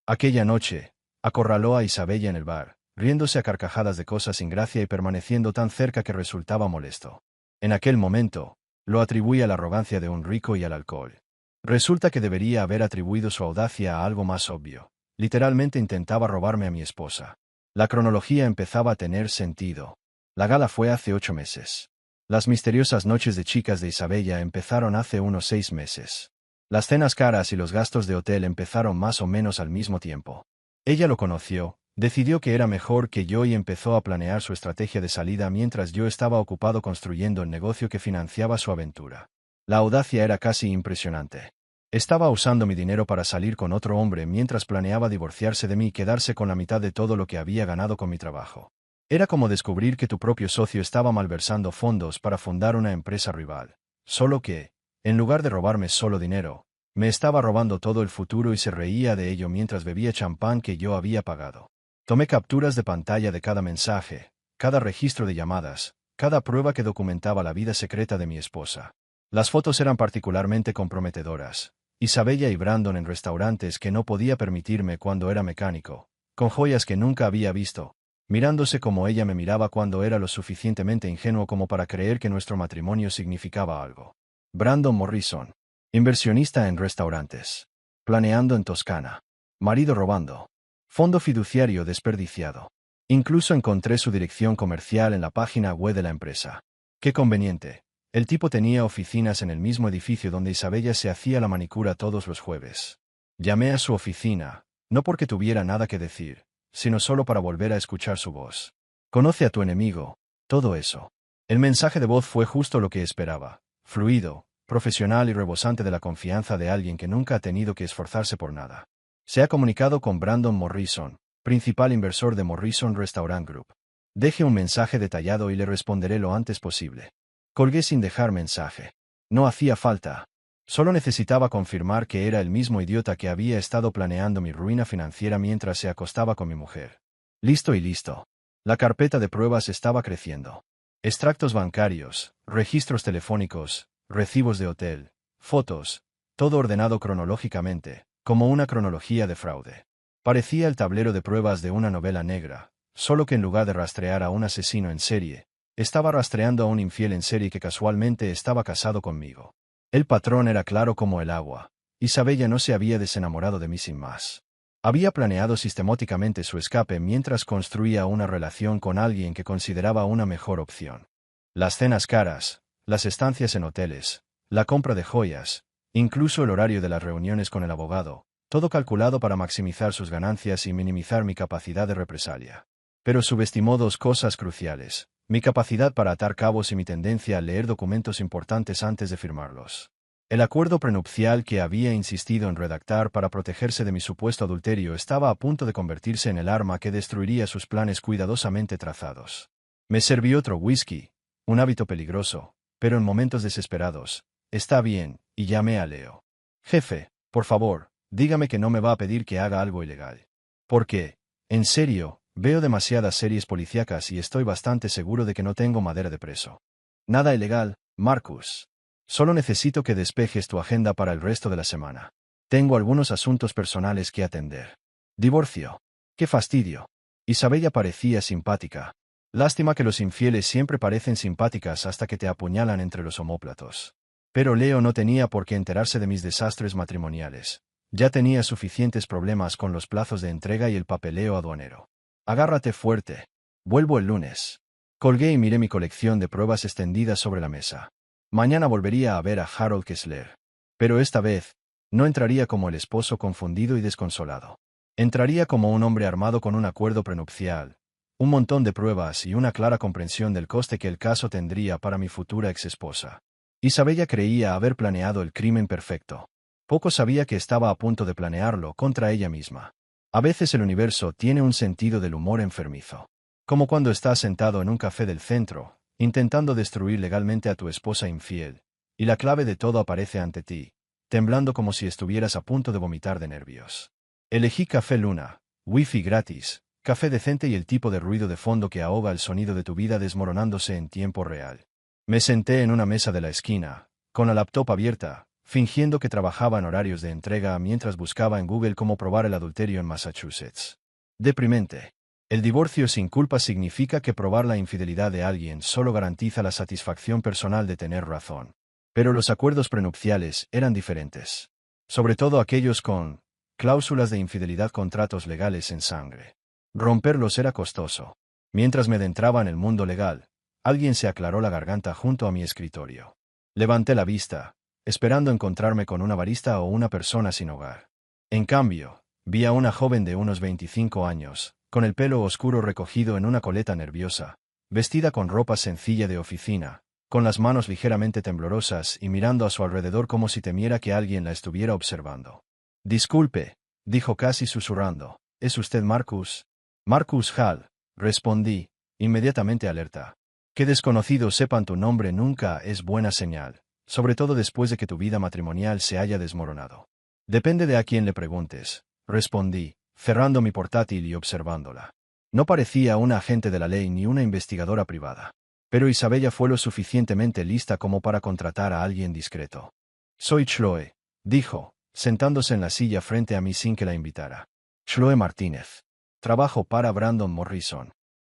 Aquella noche, acorraló a Isabella en el bar, riéndose a carcajadas de cosas sin gracia y permaneciendo tan cerca que resultaba molesto. En aquel momento, lo atribuí a la arrogancia de un rico y al alcohol. Resulta que debería haber atribuido su audacia a algo más obvio. Literalmente intentaba robarme a mi esposa. La cronología empezaba a tener sentido. La gala fue hace 8 meses. Las misteriosas noches de chicas de Isabella empezaron hace unos 6 meses. Las cenas caras y los gastos de hotel empezaron más o menos al mismo tiempo. Ella lo conoció, decidió que era mejor que yo y empezó a planear su estrategia de salida mientras yo estaba ocupado construyendo el negocio que financiaba su aventura. La audacia era casi impresionante. Estaba usando mi dinero para salir con otro hombre mientras planeaba divorciarse de mí y quedarse con la mitad de todo lo que había ganado con mi trabajo. Era como descubrir que tu propio socio estaba malversando fondos para fundar una empresa rival. Solo que, en lugar de robarme solo dinero, me estaba robando todo el futuro y se reía de ello mientras bebía champán que yo había pagado. Tomé capturas de pantalla de cada mensaje, cada registro de llamadas, cada prueba que documentaba la vida secreta de mi esposa. Las fotos eran particularmente comprometedoras. Isabella y Brandon en restaurantes que no podía permitirme cuando era mecánico, con joyas que nunca había visto, mirándose como ella me miraba cuando era lo suficientemente ingenuo como para creer que nuestro matrimonio significaba algo. Brandon Morrison, inversionista en restaurantes. Planeando en Toscana. Marido robando. Fondo fiduciario desperdiciado. Incluso encontré su dirección comercial en la página web de la empresa. Qué conveniente. El tipo tenía oficinas en el mismo edificio donde Isabella se hacía la manicura todos los jueves. Llamé a su oficina, no porque tuviera nada que decir, sino solo para volver a escuchar su voz. Conoce a tu enemigo, todo eso. El mensaje de voz fue justo lo que esperaba, fluido, profesional y rebosante de la confianza de alguien que nunca ha tenido que esforzarse por nada. Se ha comunicado con Brandon Morrison, principal inversor de Morrison Restaurant Group. Deje un mensaje detallado y le responderé lo antes posible. Colgué sin dejar mensaje. No hacía falta. Solo necesitaba confirmar que era el mismo idiota que había estado planeando mi ruina financiera mientras se acostaba con mi mujer. Listo y listo. La carpeta de pruebas estaba creciendo. Extractos bancarios, registros telefónicos, recibos de hotel, fotos, todo ordenado cronológicamente, como una cronología de fraude. Parecía el tablero de pruebas de una novela negra, solo que en lugar de rastrear a un asesino en serie, estaba rastreando a un infiel en serie que casualmente estaba casado conmigo. El patrón era claro como el agua. Isabella no se había desenamorado de mí sin más. Había planeado sistemáticamente su escape mientras construía una relación con alguien que consideraba una mejor opción. Las cenas caras, las estancias en hoteles, la compra de joyas, incluso el horario de las reuniones con el abogado, todo calculado para maximizar sus ganancias y minimizar mi capacidad de represalia. Pero subestimó dos cosas cruciales: mi capacidad para atar cabos y mi tendencia a leer documentos importantes antes de firmarlos. El acuerdo prenupcial que había insistido en redactar para protegerse de mi supuesto adulterio estaba a punto de convertirse en el arma que destruiría sus planes cuidadosamente trazados. Me serví otro whisky, un hábito peligroso, pero en momentos desesperados. Está bien, y llamé a Leo. Jefe, por favor, dígame que no me va a pedir que haga algo ilegal. Porque, en serio, veo demasiadas series policíacas y estoy bastante seguro de que no tengo madera de preso. Nada ilegal, Marcus. Solo necesito que despejes tu agenda para el resto de la semana. Tengo algunos asuntos personales que atender. Divorcio. ¡Qué fastidio! Isabella parecía simpática. Lástima que los infieles siempre parecen simpáticas hasta que te apuñalan entre los omóplatos. Pero Leo no tenía por qué enterarse de mis desastres matrimoniales. Ya tenía suficientes problemas con los plazos de entrega y el papeleo aduanero. Agárrate fuerte. Vuelvo el lunes. Colgué y miré mi colección de pruebas extendidas sobre la mesa. Mañana volvería a ver a Harold Kessler. Pero esta vez, no entraría como el esposo confundido y desconsolado. Entraría como un hombre armado con un acuerdo prenupcial, un montón de pruebas y una clara comprensión del coste que el caso tendría para mi futura exesposa. Isabella creía haber planeado el crimen perfecto. Poco sabía que estaba a punto de planearlo contra ella misma. A veces el universo tiene un sentido del humor enfermizo. Como cuando estás sentado en un café del centro, intentando destruir legalmente a tu esposa infiel, y la clave de todo aparece ante ti, temblando como si estuvieras a punto de vomitar de nervios. Elegí Café Luna, wifi gratis, café decente y el tipo de ruido de fondo que ahoga el sonido de tu vida desmoronándose en tiempo real. Me senté en una mesa de la esquina, con la laptop abierta, fingiendo que trabajaba en horarios de entrega mientras buscaba en Google cómo probar el adulterio en Massachusetts. Deprimente. El divorcio sin culpa significa que probar la infidelidad de alguien solo garantiza la satisfacción personal de tener razón. Pero los acuerdos prenupciales eran diferentes. Sobre todo aquellos con cláusulas de infidelidad, contratos legales en sangre. Romperlos era costoso. Mientras me adentraba en el mundo legal, alguien se aclaró la garganta junto a mi escritorio. Levanté la vista, esperando encontrarme con una barista o una persona sin hogar. En cambio, vi a una joven de unos 25 años, con el pelo oscuro recogido en una coleta nerviosa, vestida con ropa sencilla de oficina, con las manos ligeramente temblorosas y mirando a su alrededor como si temiera que alguien la estuviera observando. Disculpe, dijo casi susurrando, ¿es usted Marcus? Marcus Hall, respondí, inmediatamente alerta. Que desconocidos sepan tu nombre nunca es buena señal, sobre todo después de que tu vida matrimonial se haya desmoronado. Depende de a quién le preguntes, respondí, cerrando mi portátil y observándola. No parecía una agente de la ley ni una investigadora privada. Pero Isabella fue lo suficientemente lista como para contratar a alguien discreto. Soy Chloe, dijo, sentándose en la silla frente a mí sin que la invitara. Chloe Martínez. Trabajo para Brandon Morrison.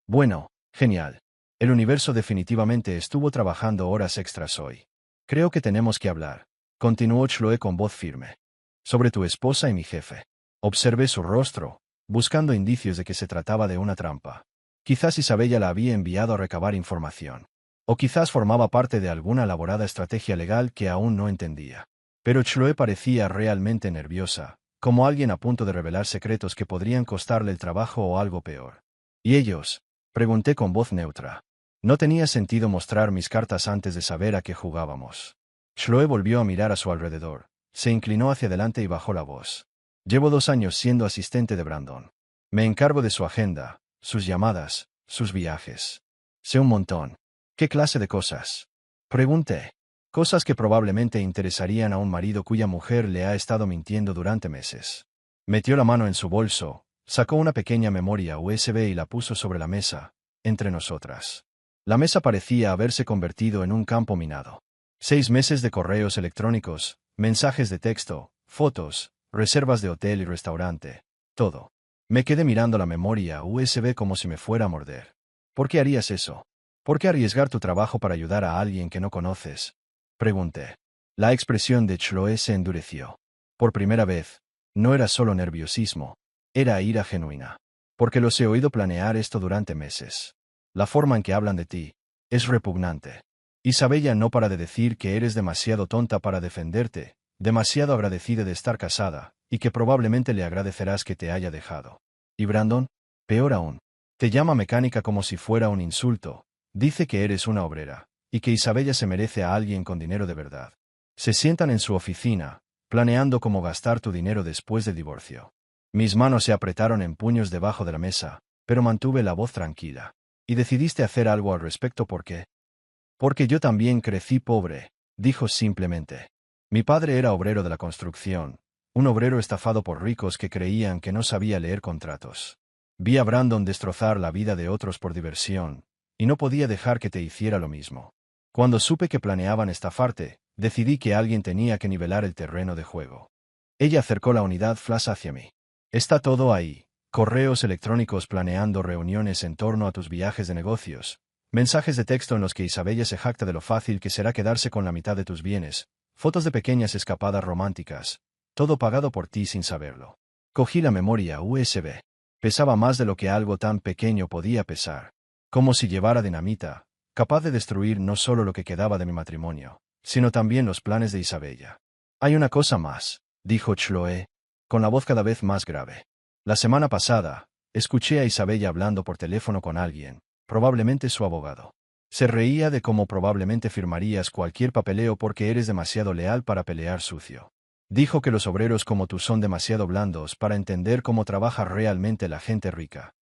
Bueno, genial. El universo definitivamente estuvo trabajando horas extras hoy. Creo que tenemos que hablar, continuó Chloe con voz firme. Sobre tu esposa y mi jefe. Observé su rostro, buscando indicios de que se trataba de una trampa. Quizás Isabella la había enviado a recabar información. O quizás formaba parte de alguna elaborada estrategia legal que aún no entendía. Pero Chloe parecía realmente nerviosa, como alguien a punto de revelar secretos que podrían costarle el trabajo o algo peor. ¿Y ellos? Pregunté con voz neutra. No tenía sentido mostrar mis cartas antes de saber a qué jugábamos. Chloe volvió a mirar a su alrededor, se inclinó hacia adelante y bajó la voz. Llevo 2 años siendo asistente de Brandon. Me encargo de su agenda, sus llamadas, sus viajes. Sé un montón. ¿Qué clase de cosas? Pregunté. Cosas que probablemente interesarían a un marido cuya mujer le ha estado mintiendo durante meses. Metió la mano en su bolso, sacó una pequeña memoria USB y la puso sobre la mesa, entre nosotras. La mesa parecía haberse convertido en un campo minado. 6 meses de correos electrónicos, mensajes de texto, fotos, reservas de hotel y restaurante. Todo. Me quedé mirando la memoria USB como si me fuera a morder. ¿Por qué harías eso? ¿Por qué arriesgar tu trabajo para ayudar a alguien que no conoces? Pregunté. La expresión de Chloe se endureció. Por primera vez, no era solo nerviosismo, era ira genuina. Porque los he oído planear esto durante meses. La forma en que hablan de ti es repugnante. Isabella no para de decir que eres demasiado tonta para defenderte, demasiado agradecida de estar casada, y que probablemente le agradecerás que te haya dejado. ¿Y Brandon? Peor aún. Te llama mecánica como si fuera un insulto, dice que eres una obrera, y que Isabella se merece a alguien con dinero de verdad. Se sientan en su oficina, planeando cómo gastar tu dinero después del divorcio. Mis manos se apretaron en puños debajo de la mesa, pero mantuve la voz tranquila. ¿Y decidiste hacer algo al respecto por qué? Porque yo también crecí pobre, dijo simplemente. Mi padre era obrero de la construcción, un obrero estafado por ricos que creían que no sabía leer contratos. Vi a Brandon destrozar la vida de otros por diversión, y no podía dejar que te hiciera lo mismo. Cuando supe que planeaban estafarte, decidí que alguien tenía que nivelar el terreno de juego. Ella acercó la unidad flash hacia mí. Está todo ahí. Correos electrónicos planeando reuniones en torno a tus viajes de negocios, mensajes de texto en los que Isabella se jacta de lo fácil que será quedarse con la mitad de tus bienes, fotos de pequeñas escapadas románticas, todo pagado por ti sin saberlo. Cogí la memoria USB. Pesaba más de lo que algo tan pequeño podía pesar. Como si llevara dinamita, capaz de destruir no solo lo que quedaba de mi matrimonio, sino también los planes de Isabella. Hay una cosa más, dijo Chloe, con la voz cada vez más grave. La semana pasada, escuché a Isabella hablando por teléfono con alguien, probablemente su abogado. Se reía de cómo probablemente firmarías cualquier papeleo porque eres demasiado leal para pelear sucio. Dijo que los obreros como tú son demasiado blandos para entender cómo trabaja realmente la gente rica.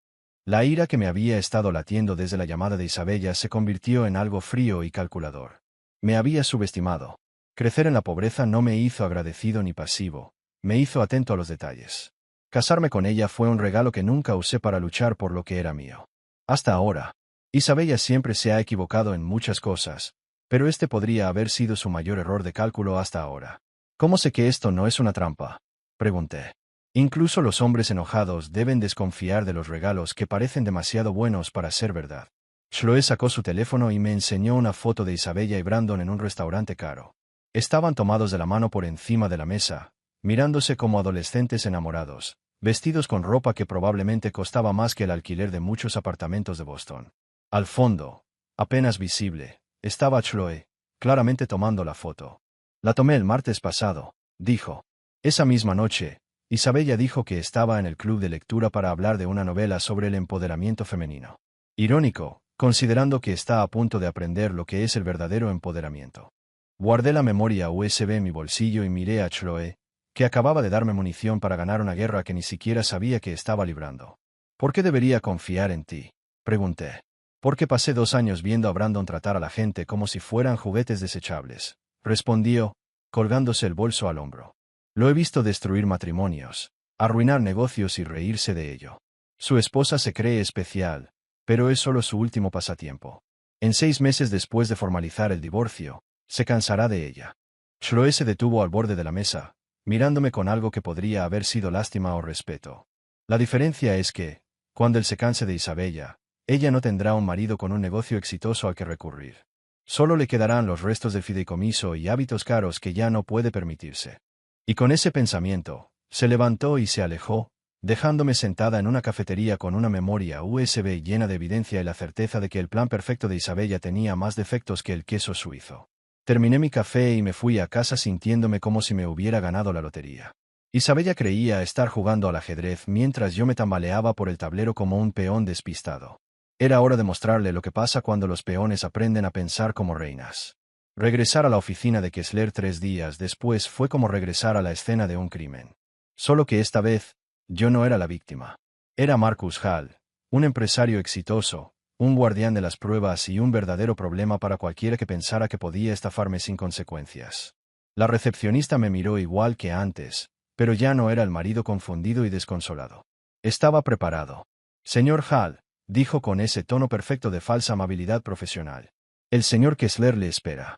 La ira que me había estado latiendo desde la llamada de Isabella se convirtió en algo frío y calculador. Me había subestimado. Crecer en la pobreza no me hizo agradecido ni pasivo, me hizo atento a los detalles. Casarme con ella fue un regalo que nunca usé para luchar por lo que era mío. Hasta ahora. Isabella siempre se ha equivocado en muchas cosas, pero este podría haber sido su mayor error de cálculo hasta ahora. ¿Cómo sé que esto no es una trampa?, pregunté. Incluso los hombres enojados deben desconfiar de los regalos que parecen demasiado buenos para ser verdad. Chloe sacó su teléfono y me enseñó una foto de Isabella y Brandon en un restaurante caro. Estaban tomados de la mano por encima de la mesa, mirándose como adolescentes enamorados, vestidos con ropa que probablemente costaba más que el alquiler de muchos apartamentos de Boston. Al fondo, apenas visible, estaba Chloe, claramente tomando la foto. La tomé el martes pasado, dijo. Esa misma noche, Isabella dijo que estaba en el club de lectura para hablar de una novela sobre el empoderamiento femenino. Irónico, considerando que está a punto de aprender lo que es el verdadero empoderamiento. Guardé la memoria USB en mi bolsillo y miré a Chloe, que acababa de darme munición para ganar una guerra que ni siquiera sabía que estaba librando. ¿Por qué debería confiar en ti?, pregunté. Porque pasé 2 años viendo a Brandon tratar a la gente como si fueran juguetes desechables, respondió, colgándose el bolso al hombro. Lo he visto destruir matrimonios, arruinar negocios y reírse de ello. Su esposa se cree especial, pero es solo su último pasatiempo. En 6 meses después de formalizar el divorcio, se cansará de ella. Chloe se detuvo al borde de la mesa, mirándome con algo que podría haber sido lástima o respeto. La diferencia es que, cuando él se canse de Isabella, ella no tendrá un marido con un negocio exitoso al que recurrir. Solo le quedarán los restos del fideicomiso y hábitos caros que ya no puede permitirse. Y con ese pensamiento, se levantó y se alejó, dejándome sentada en una cafetería con una memoria USB llena de evidencia y la certeza de que el plan perfecto de Isabella tenía más defectos que el queso suizo. Terminé mi café y me fui a casa sintiéndome como si me hubiera ganado la lotería. Isabella creía estar jugando al ajedrez mientras yo me tambaleaba por el tablero como un peón despistado. Era hora de mostrarle lo que pasa cuando los peones aprenden a pensar como reinas. Regresar a la oficina de Kessler 3 días después fue como regresar a la escena de un crimen. Solo que esta vez, yo no era la víctima. Era Marcus Hall, un empresario exitoso, un guardián de las pruebas y un verdadero problema para cualquiera que pensara que podía estafarme sin consecuencias. La recepcionista me miró igual que antes, pero ya no era el marido confundido y desconsolado. Estaba preparado. Señor Hall, dijo con ese tono perfecto de falsa amabilidad profesional. El señor Kessler le espera.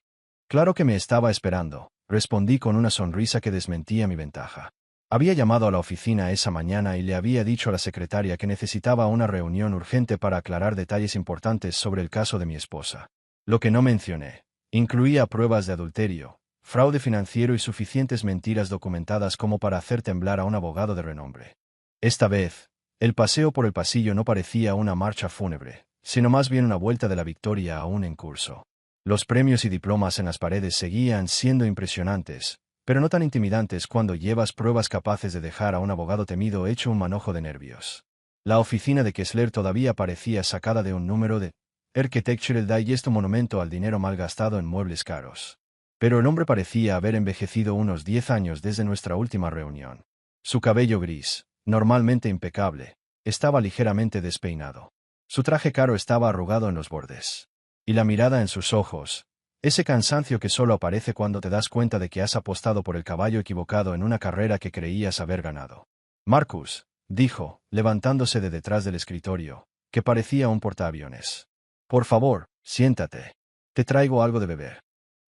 Claro que me estaba esperando, respondí con una sonrisa que desmentía mi ventaja. Había llamado a la oficina esa mañana y le había dicho a la secretaria que necesitaba una reunión urgente para aclarar detalles importantes sobre el caso de mi esposa. Lo que no mencioné incluía pruebas de adulterio, fraude financiero y suficientes mentiras documentadas como para hacer temblar a un abogado de renombre. Esta vez, el paseo por el pasillo no parecía una marcha fúnebre, sino más bien una vuelta de la victoria aún en curso. Los premios y diplomas en las paredes seguían siendo impresionantes, pero no tan intimidantes cuando llevas pruebas capaces de dejar a un abogado temido hecho un manojo de nervios. La oficina de Kessler todavía parecía sacada de un número de Architectural Digest, un monumento al dinero malgastado en muebles caros. Pero el hombre parecía haber envejecido unos 10 años desde nuestra última reunión. Su cabello gris, normalmente impecable, estaba ligeramente despeinado. Su traje caro estaba arrugado en los bordes. Y la mirada en sus ojos, ese cansancio que solo aparece cuando te das cuenta de que has apostado por el caballo equivocado en una carrera que creías haber ganado. Marcus, dijo, levantándose de detrás del escritorio, que parecía un portaaviones. Por favor, siéntate. Te traigo algo de beber.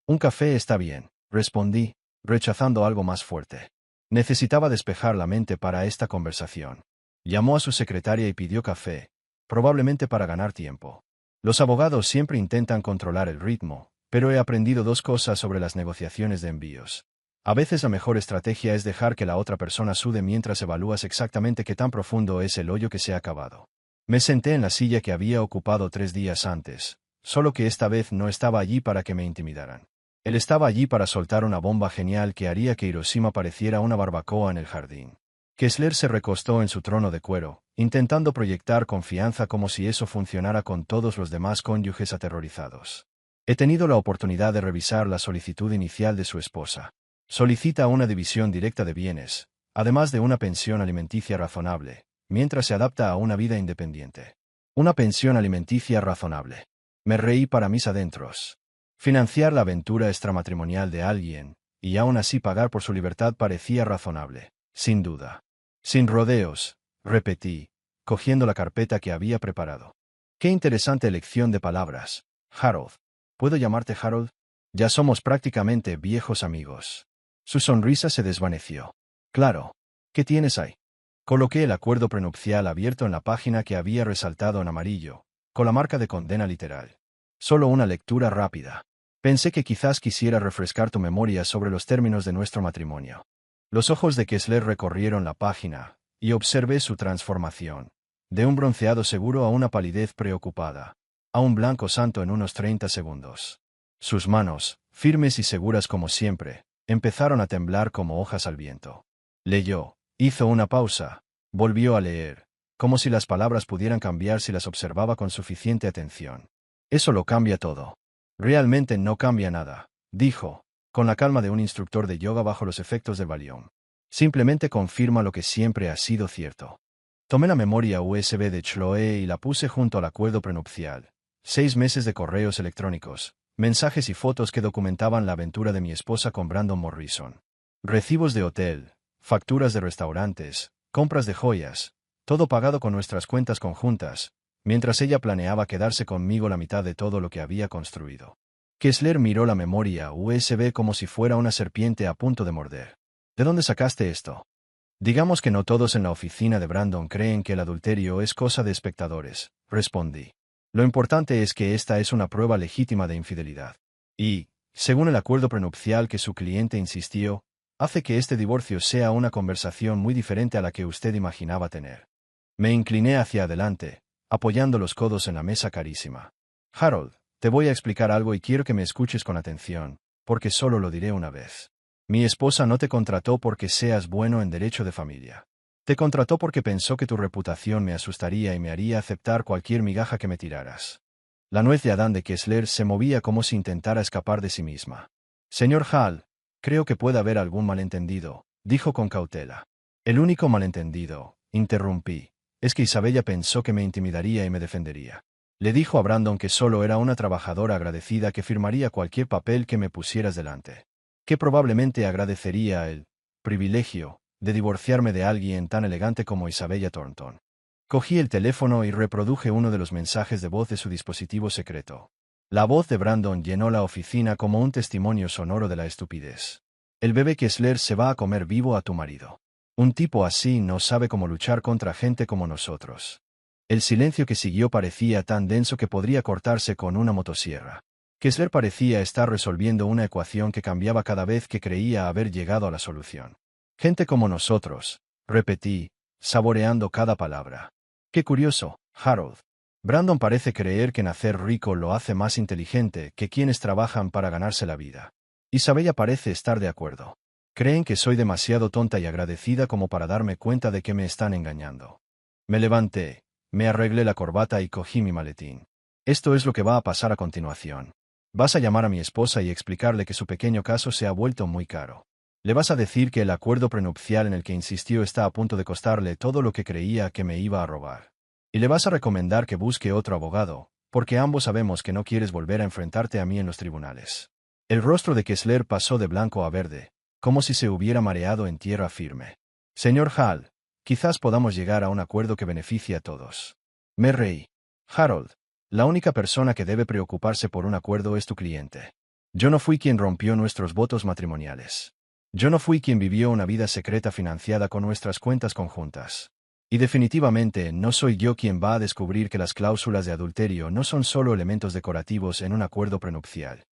Un café está bien, respondí, rechazando algo más fuerte. Necesitaba despejar la mente para esta conversación. Llamó a su secretaria y pidió café, probablemente para ganar tiempo. Los abogados siempre intentan controlar el ritmo, pero he aprendido 2 cosas sobre las negociaciones de envíos. A veces la mejor estrategia es dejar que la otra persona sude mientras evalúas exactamente qué tan profundo es el hoyo que se ha cavado. Me senté en la silla que había ocupado 3 días antes, solo que esta vez no estaba allí para que me intimidaran. Él estaba allí para soltar una bomba genial que haría que Hiroshima pareciera una barbacoa en el jardín. Kessler se recostó en su trono de cuero, intentando proyectar confianza como si eso funcionara con todos los demás cónyuges aterrorizados. He tenido la oportunidad de revisar la solicitud inicial de su esposa. Solicita una división directa de bienes, además de una pensión alimenticia razonable, mientras se adapta a una vida independiente. Una pensión alimenticia razonable. Me reí para mis adentros. Financiar la aventura extramatrimonial de alguien, y aún así pagar por su libertad parecía razonable, sin duda. Sin rodeos, repetí, cogiendo la carpeta que había preparado. Qué interesante elección de palabras, Harold. ¿Puedo llamarte Harold? Ya somos prácticamente viejos amigos. Su sonrisa se desvaneció. Claro. ¿Qué tienes ahí? Coloqué el acuerdo prenupcial abierto en la página que había resaltado en amarillo, con la marca de condena literal. Solo una lectura rápida. Pensé que quizás quisiera refrescar tu memoria sobre los términos de nuestro matrimonio. Los ojos de Kessler recorrieron la página, y observé su transformación. De un bronceado seguro a una palidez preocupada. A un blanco santo en unos 30 segundos. Sus manos, firmes y seguras como siempre, empezaron a temblar como hojas al viento. Leyó, hizo una pausa, volvió a leer, como si las palabras pudieran cambiar si las observaba con suficiente atención. Eso lo cambia todo. Realmente no cambia nada, dijo, con la calma de un instructor de yoga bajo los efectos del Valium. Simplemente confirma lo que siempre ha sido cierto. Tomé la memoria USB de Chloe y la puse junto al acuerdo prenupcial. 6 meses de correos electrónicos, mensajes y fotos que documentaban la aventura de mi esposa con Brandon Morrison. Recibos de hotel, facturas de restaurantes, compras de joyas, todo pagado con nuestras cuentas conjuntas, mientras ella planeaba quedarse conmigo la mitad de todo lo que había construido. Kessler miró la memoria USB como si fuera una serpiente a punto de morder. ¿De dónde sacaste esto? Digamos que no todos en la oficina de Brandon creen que el adulterio es cosa de espectadores, respondí. Lo importante es que esta es una prueba legítima de infidelidad. Y, según el acuerdo prenupcial que su cliente insistió, hace que este divorcio sea una conversación muy diferente a la que usted imaginaba tener. Me incliné hacia adelante, apoyando los codos en la mesa carísima. Harold, te voy a explicar algo y quiero que me escuches con atención, porque solo lo diré una vez. Mi esposa no te contrató porque seas bueno en derecho de familia. Te contrató porque pensó que tu reputación me asustaría y me haría aceptar cualquier migaja que me tiraras. La nuez de Adán de Kessler se movía como si intentara escapar de sí misma. Señor Hall, creo que puede haber algún malentendido, dijo con cautela. El único malentendido, interrumpí, es que Isabella pensó que me intimidaría y me defendería. Le dijo a Brandon que solo era una trabajadora agradecida que firmaría cualquier papel que me pusieras delante. Que probablemente agradecería el privilegio de divorciarme de alguien tan elegante como Isabella Thornton. Cogí el teléfono y reproduje uno de los mensajes de voz de su dispositivo secreto. La voz de Brandon llenó la oficina como un testimonio sonoro de la estupidez. El bebé Kessler se va a comer vivo a tu marido. Un tipo así no sabe cómo luchar contra gente como nosotros. El silencio que siguió parecía tan denso que podría cortarse con una motosierra. Kessler parecía estar resolviendo una ecuación que cambiaba cada vez que creía haber llegado a la solución. Gente como nosotros, repetí, saboreando cada palabra. Qué curioso, Harold. Brandon parece creer que nacer rico lo hace más inteligente que quienes trabajan para ganarse la vida. Isabella parece estar de acuerdo. Creen que soy demasiado tonta y agradecida como para darme cuenta de que me están engañando. Me levanté, me arreglé la corbata y cogí mi maletín. Esto es lo que va a pasar a continuación. Vas a llamar a mi esposa y explicarle que su pequeño caso se ha vuelto muy caro. Le vas a decir que el acuerdo prenupcial en el que insistió está a punto de costarle todo lo que creía que me iba a robar. Y le vas a recomendar que busque otro abogado, porque ambos sabemos que no quieres volver a enfrentarte a mí en los tribunales. El rostro de Kessler pasó de blanco a verde, como si se hubiera mareado en tierra firme. Señor Hall, quizás podamos llegar a un acuerdo que beneficie a todos. Me reí. Harold, la única persona que debe preocuparse por un acuerdo es tu cliente. Yo no fui quien rompió nuestros votos matrimoniales. Yo no fui quien vivió una vida secreta financiada con nuestras cuentas conjuntas. Y definitivamente no soy yo quien va a descubrir que las cláusulas de adulterio no son solo elementos decorativos en un acuerdo prenupcial.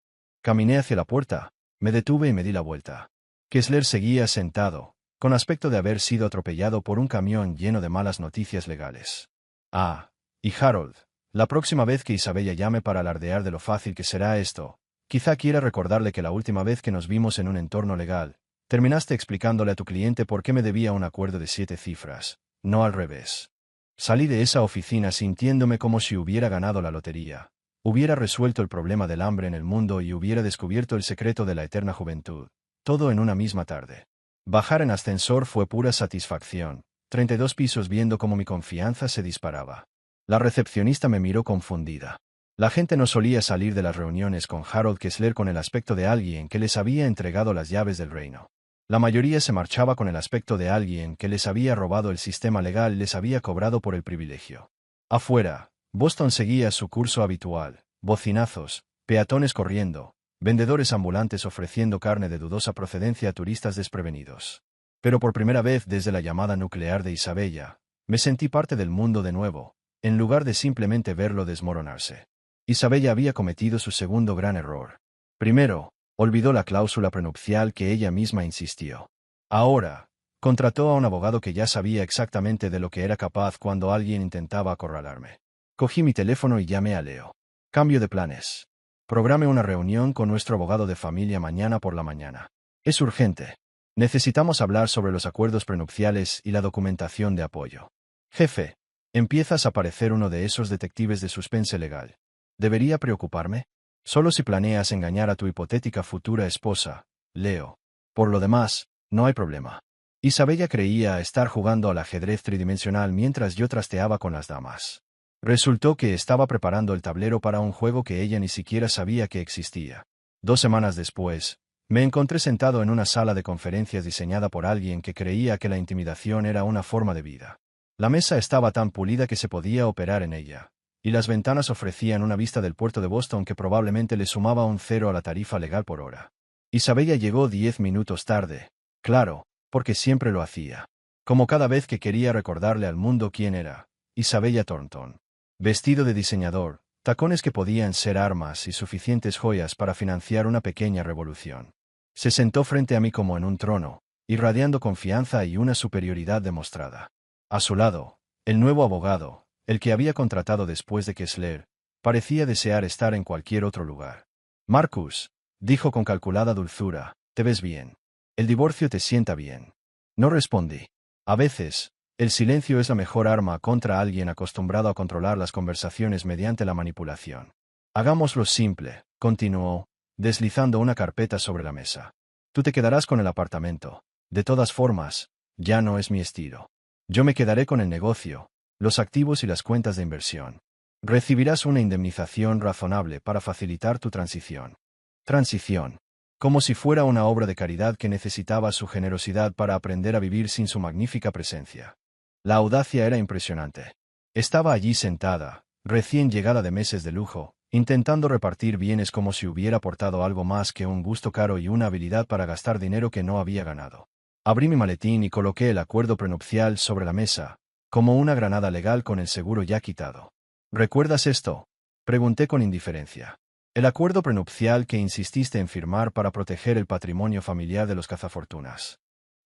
Caminé hacia la puerta, me detuve y me di la vuelta. Kessler seguía sentado, con aspecto de haber sido atropellado por un camión lleno de malas noticias legales. Ah, y Harold, la próxima vez que Isabella llame para alardear de lo fácil que será esto, quizá quiera recordarle que la última vez que nos vimos en un entorno legal, Terminaste explicándole a tu cliente por qué me debía un acuerdo de 7 cifras, no al revés. Salí de esa oficina sintiéndome como si hubiera ganado la lotería. Hubiera resuelto el problema del hambre en el mundo y hubiera descubierto el secreto de la eterna juventud. Todo en una misma tarde. Bajar en ascensor fue pura satisfacción. 32 pisos viendo cómo mi confianza se disparaba. La recepcionista me miró confundida. La gente no solía salir de las reuniones con Harold Kessler con el aspecto de alguien que les había entregado las llaves del reino. La mayoría se marchaba con el aspecto de alguien que les había robado el sistema legal y les había cobrado por el privilegio. Afuera, Boston seguía su curso habitual: bocinazos, peatones corriendo, vendedores ambulantes ofreciendo carne de dudosa procedencia a turistas desprevenidos. Pero por primera vez desde la llamada nuclear de Isabella, me sentí parte del mundo de nuevo, en lugar de simplemente verlo desmoronarse. Isabella había cometido su segundo gran error. Primero, olvidó la cláusula prenupcial que ella misma insistió. Ahora, contrató a un abogado que ya sabía exactamente de lo que era capaz cuando alguien intentaba acorralarme. Cogí mi teléfono y llamé a Leo. Cambio de planes. Programe una reunión con nuestro abogado de familia mañana por la mañana. Es urgente. Necesitamos hablar sobre los acuerdos prenupciales y la documentación de apoyo. Jefe, empiezas a parecer uno de esos detectives de suspense legal. ¿Debería preocuparme? Solo si planeas engañar a tu hipotética futura esposa, Leo. Por lo demás, no hay problema. Isabella creía estar jugando al ajedrez tridimensional mientras yo trasteaba con las damas. Resultó que estaba preparando el tablero para un juego que ella ni siquiera sabía que existía. 2 semanas después, me encontré sentado en una sala de conferencias diseñada por alguien que creía que la intimidación era una forma de vida. La mesa estaba tan pulida que se podía operar en ella, y las ventanas ofrecían una vista del puerto de Boston que probablemente le sumaba un 0 a la tarifa legal por hora. Isabella llegó 10 minutos tarde, claro, porque siempre lo hacía. Como cada vez que quería recordarle al mundo quién era, Isabella Thornton. Vestido de diseñador, tacones que podían ser armas y suficientes joyas para financiar una pequeña revolución. Se sentó frente a mí como en un trono, irradiando confianza y una superioridad demostrada. A su lado, el nuevo abogado, el que había contratado después de Kessler, parecía desear estar en cualquier otro lugar. Marcus, dijo con calculada dulzura, te ves bien. El divorcio te sienta bien. No respondí. A veces, el silencio es la mejor arma contra alguien acostumbrado a controlar las conversaciones mediante la manipulación. Hagámoslo simple, continuó, deslizando una carpeta sobre la mesa. Tú te quedarás con el apartamento. De todas formas, ya no es mi estilo. Yo me quedaré con el negocio, los activos y las cuentas de inversión. Recibirás una indemnización razonable para facilitar tu transición. Transición. Como si fuera una obra de caridad que necesitaba su generosidad para aprender a vivir sin su magnífica presencia. La audacia era impresionante. Estaba allí sentada, recién llegada de meses de lujo, intentando repartir bienes como si hubiera aportado algo más que un gusto caro y una habilidad para gastar dinero que no había ganado. Abrí mi maletín y coloqué el acuerdo prenupcial sobre la mesa, como una granada legal con el seguro ya quitado. ¿Recuerdas esto?, pregunté con indiferencia. El acuerdo prenupcial que insististe en firmar para proteger el patrimonio familiar de los cazafortunas.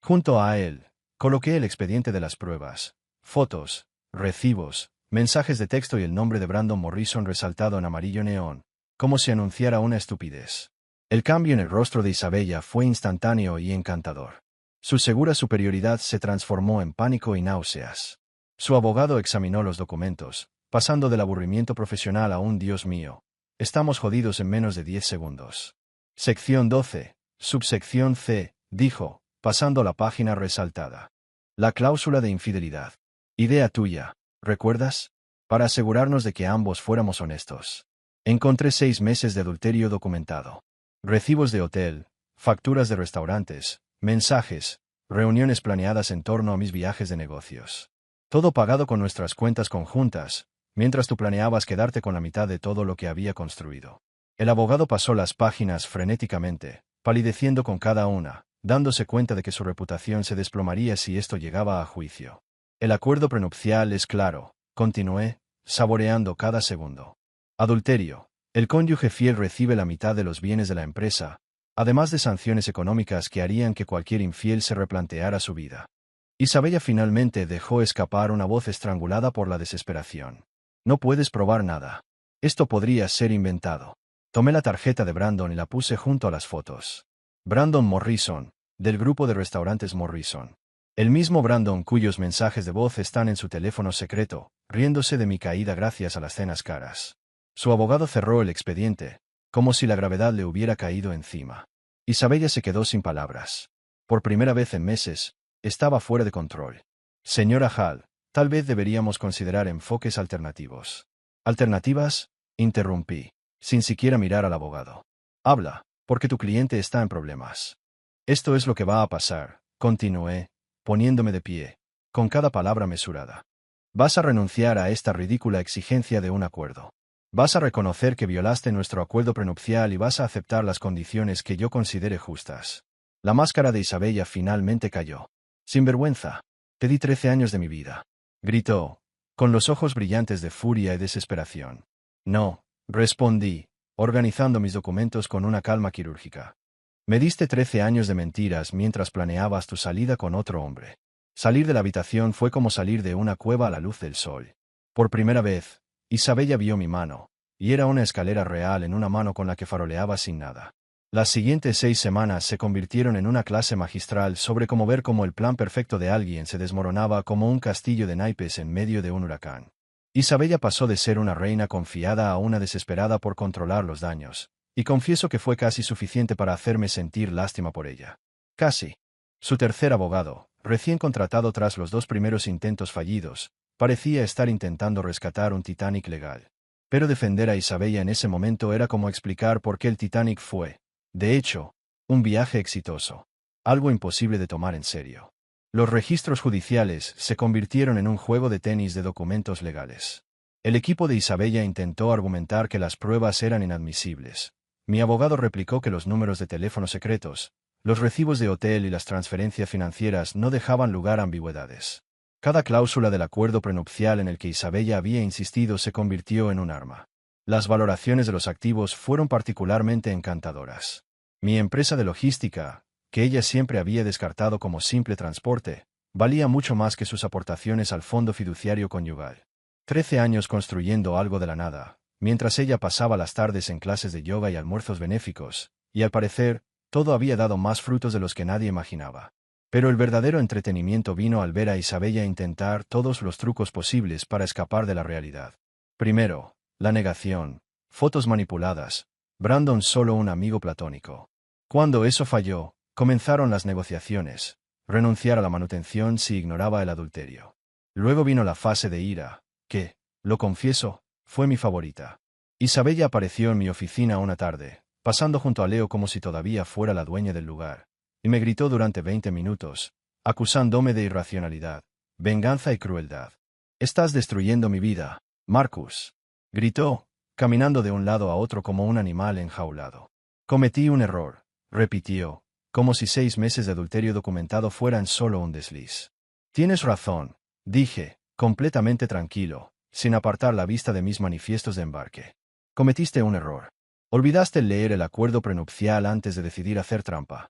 Junto a él, coloqué el expediente de las pruebas, fotos, recibos, mensajes de texto y el nombre de Brandon Morrison resaltado en amarillo neón, como si anunciara una estupidez. El cambio en el rostro de Isabella fue instantáneo y encantador. Su segura superioridad se transformó en pánico y náuseas. Su abogado examinó los documentos, pasando del aburrimiento profesional a un Dios mío. Estamos jodidos en menos de 10 segundos. Sección 12, subsección C, dijo, pasando la página resaltada. La cláusula de infidelidad. Idea tuya, ¿recuerdas? Para asegurarnos de que ambos fuéramos honestos. Encontré 6 meses de adulterio documentado. Recibos de hotel, facturas de restaurantes, mensajes, reuniones planeadas en torno a mis viajes de negocios. Todo pagado con nuestras cuentas conjuntas, mientras tú planeabas quedarte con la mitad de todo lo que había construido. El abogado pasó las páginas frenéticamente, palideciendo con cada una, dándose cuenta de que su reputación se desplomaría si esto llegaba a juicio. El acuerdo prenupcial es claro, continué, saboreando cada segundo. Adulterio. El cónyuge fiel recibe la mitad de los bienes de la empresa, además de sanciones económicas que harían que cualquier infiel se replanteara su vida. Isabella finalmente dejó escapar una voz estrangulada por la desesperación. No puedes probar nada. Esto podría ser inventado. Tomé la tarjeta de Brandon y la puse junto a las fotos. Brandon Morrison, del grupo de restaurantes Morrison. El mismo Brandon cuyos mensajes de voz están en su teléfono secreto, riéndose de mi caída gracias a las cenas caras. Su abogado cerró el expediente, como si la gravedad le hubiera caído encima. Isabella se quedó sin palabras. Por primera vez en meses, estaba fuera de control. Señora Hall, tal vez deberíamos considerar enfoques alternativos. ¿Alternativas? Interrumpí, sin siquiera mirar al abogado. Habla, porque tu cliente está en problemas. Esto es lo que va a pasar, continué, poniéndome de pie, con cada palabra mesurada. Vas a renunciar a esta ridícula exigencia de un acuerdo. Vas a reconocer que violaste nuestro acuerdo prenupcial y vas a aceptar las condiciones que yo considere justas. La máscara de Isabella finalmente cayó. Sinvergüenza. Te di 13 años de mi vida. Gritó, con los ojos brillantes de furia y desesperación. No, respondí, organizando mis documentos con una calma quirúrgica. Me diste 13 años de mentiras mientras planeabas tu salida con otro hombre. Salir de la habitación fue como salir de una cueva a la luz del sol. Por primera vez, Isabella vio mi mano, y era una escalera real en una mano con la que faroleaba sin nada. Las siguientes 6 semanas se convirtieron en una clase magistral sobre cómo ver cómo el plan perfecto de alguien se desmoronaba como un castillo de naipes en medio de un huracán. Isabella pasó de ser una reina confiada a una desesperada por controlar los daños, y confieso que fue casi suficiente para hacerme sentir lástima por ella. Casi. Su tercer abogado, recién contratado tras los 2 primeros intentos fallidos, parecía estar intentando rescatar un Titanic legal. Pero defender a Isabella en ese momento era como explicar por qué el Titanic fue, de hecho, un viaje exitoso. Algo imposible de tomar en serio. Los registros judiciales se convirtieron en un juego de tenis de documentos legales. El equipo de Isabella intentó argumentar que las pruebas eran inadmisibles. Mi abogado replicó que los números de teléfono secretos, los recibos de hotel y las transferencias financieras no dejaban lugar a ambigüedades. Cada cláusula del acuerdo prenupcial en el que Isabella había insistido se convirtió en un arma. Las valoraciones de los activos fueron particularmente encantadoras. Mi empresa de logística, que ella siempre había descartado como simple transporte, valía mucho más que sus aportaciones al fondo fiduciario conyugal. 13 años construyendo algo de la nada, mientras ella pasaba las tardes en clases de yoga y almuerzos benéficos, y al parecer, todo había dado más frutos de los que nadie imaginaba. Pero el verdadero entretenimiento vino al ver a Isabella intentar todos los trucos posibles para escapar de la realidad. Primero, la negación, fotos manipuladas, Brandon solo un amigo platónico. Cuando eso falló, comenzaron las negociaciones, renunciar a la manutención si ignoraba el adulterio. Luego vino la fase de ira, que, lo confieso, fue mi favorita. Isabella apareció en mi oficina una tarde, pasando junto a Leo como si todavía fuera la dueña del lugar, y me gritó durante 20 minutos, acusándome de irracionalidad, venganza y crueldad. «Estás destruyendo mi vida, Marcus», gritó, caminando de un lado a otro como un animal enjaulado. «Cometí un error», repitió, como si 6 meses de adulterio documentado fueran solo un desliz. «Tienes razón», dije, completamente tranquilo, sin apartar la vista de mis manifiestos de embarque. «Cometiste un error. Olvidaste leer el acuerdo prenupcial antes de decidir hacer trampa».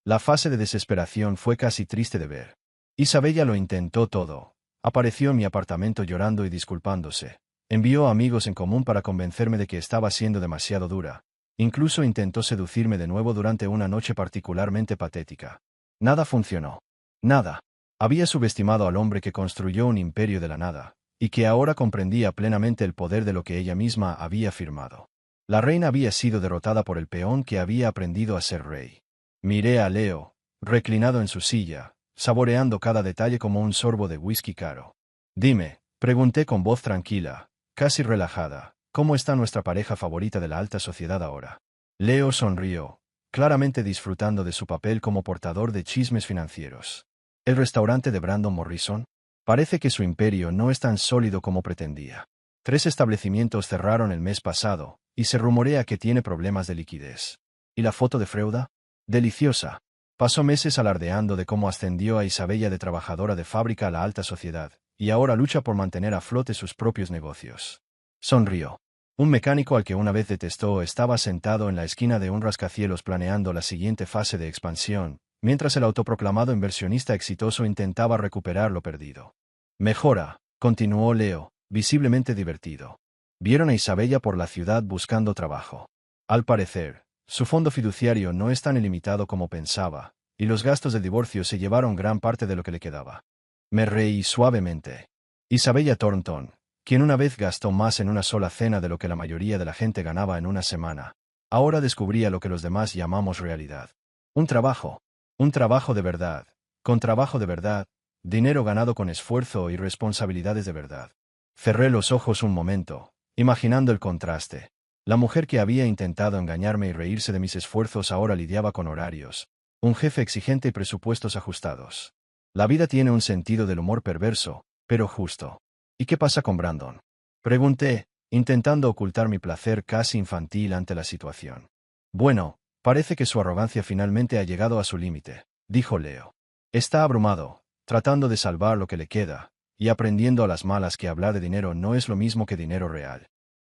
La fase de desesperación fue casi triste de ver. Isabella lo intentó todo. Apareció en mi apartamento llorando y disculpándose. Envió amigos en común para convencerme de que estaba siendo demasiado dura. Incluso intentó seducirme de nuevo durante una noche particularmente patética. Nada funcionó. Nada. Había subestimado al hombre que construyó un imperio de la nada, y que ahora comprendía plenamente el poder de lo que ella misma había firmado. La reina había sido derrotada por el peón que había aprendido a ser rey. Miré a Leo, reclinado en su silla, saboreando cada detalle como un sorbo de whisky caro. «Dime», pregunté con voz tranquila, casi relajada, «¿cómo está nuestra pareja favorita de la alta sociedad ahora?» Leo sonrió, claramente disfrutando de su papel como portador de chismes financieros. «¿El restaurante de Brandon Morrison? Parece que su imperio no es tan sólido como pretendía. 3 establecimientos cerraron el mes pasado, y se rumorea que tiene problemas de liquidez. ¿Y la foto de Freuda? Deliciosa». Pasó meses alardeando de cómo ascendió a Isabella de trabajadora de fábrica a la alta sociedad, y ahora lucha por mantener a flote sus propios negocios. Sonrió. Un mecánico al que una vez detestó estaba sentado en la esquina de un rascacielos planeando la siguiente fase de expansión, mientras el autoproclamado inversionista exitoso intentaba recuperar lo perdido. «Mejora», continuó Leo, visiblemente divertido. Vieron a Isabella por la ciudad buscando trabajo. Al parecer, su fondo fiduciario no es tan ilimitado como pensaba, y los gastos del divorcio se llevaron gran parte de lo que le quedaba. Me reí suavemente. Isabella Thornton, quien una vez gastó más en una sola cena de lo que la mayoría de la gente ganaba en una semana, ahora descubría lo que los demás llamamos realidad. Un trabajo de verdad, con trabajo de verdad, dinero ganado con esfuerzo y responsabilidades de verdad. Cerré los ojos un momento, imaginando el contraste. La mujer que había intentado engañarme y reírse de mis esfuerzos ahora lidiaba con horarios, un jefe exigente y presupuestos ajustados. La vida tiene un sentido del humor perverso, pero justo. ¿Y qué pasa con Brandon? Pregunté, intentando ocultar mi placer casi infantil ante la situación. Bueno, parece que su arrogancia finalmente ha llegado a su límite, dijo Leo. Está abrumado, tratando de salvar lo que le queda, y aprendiendo a las malas que hablar de dinero no es lo mismo que dinero real.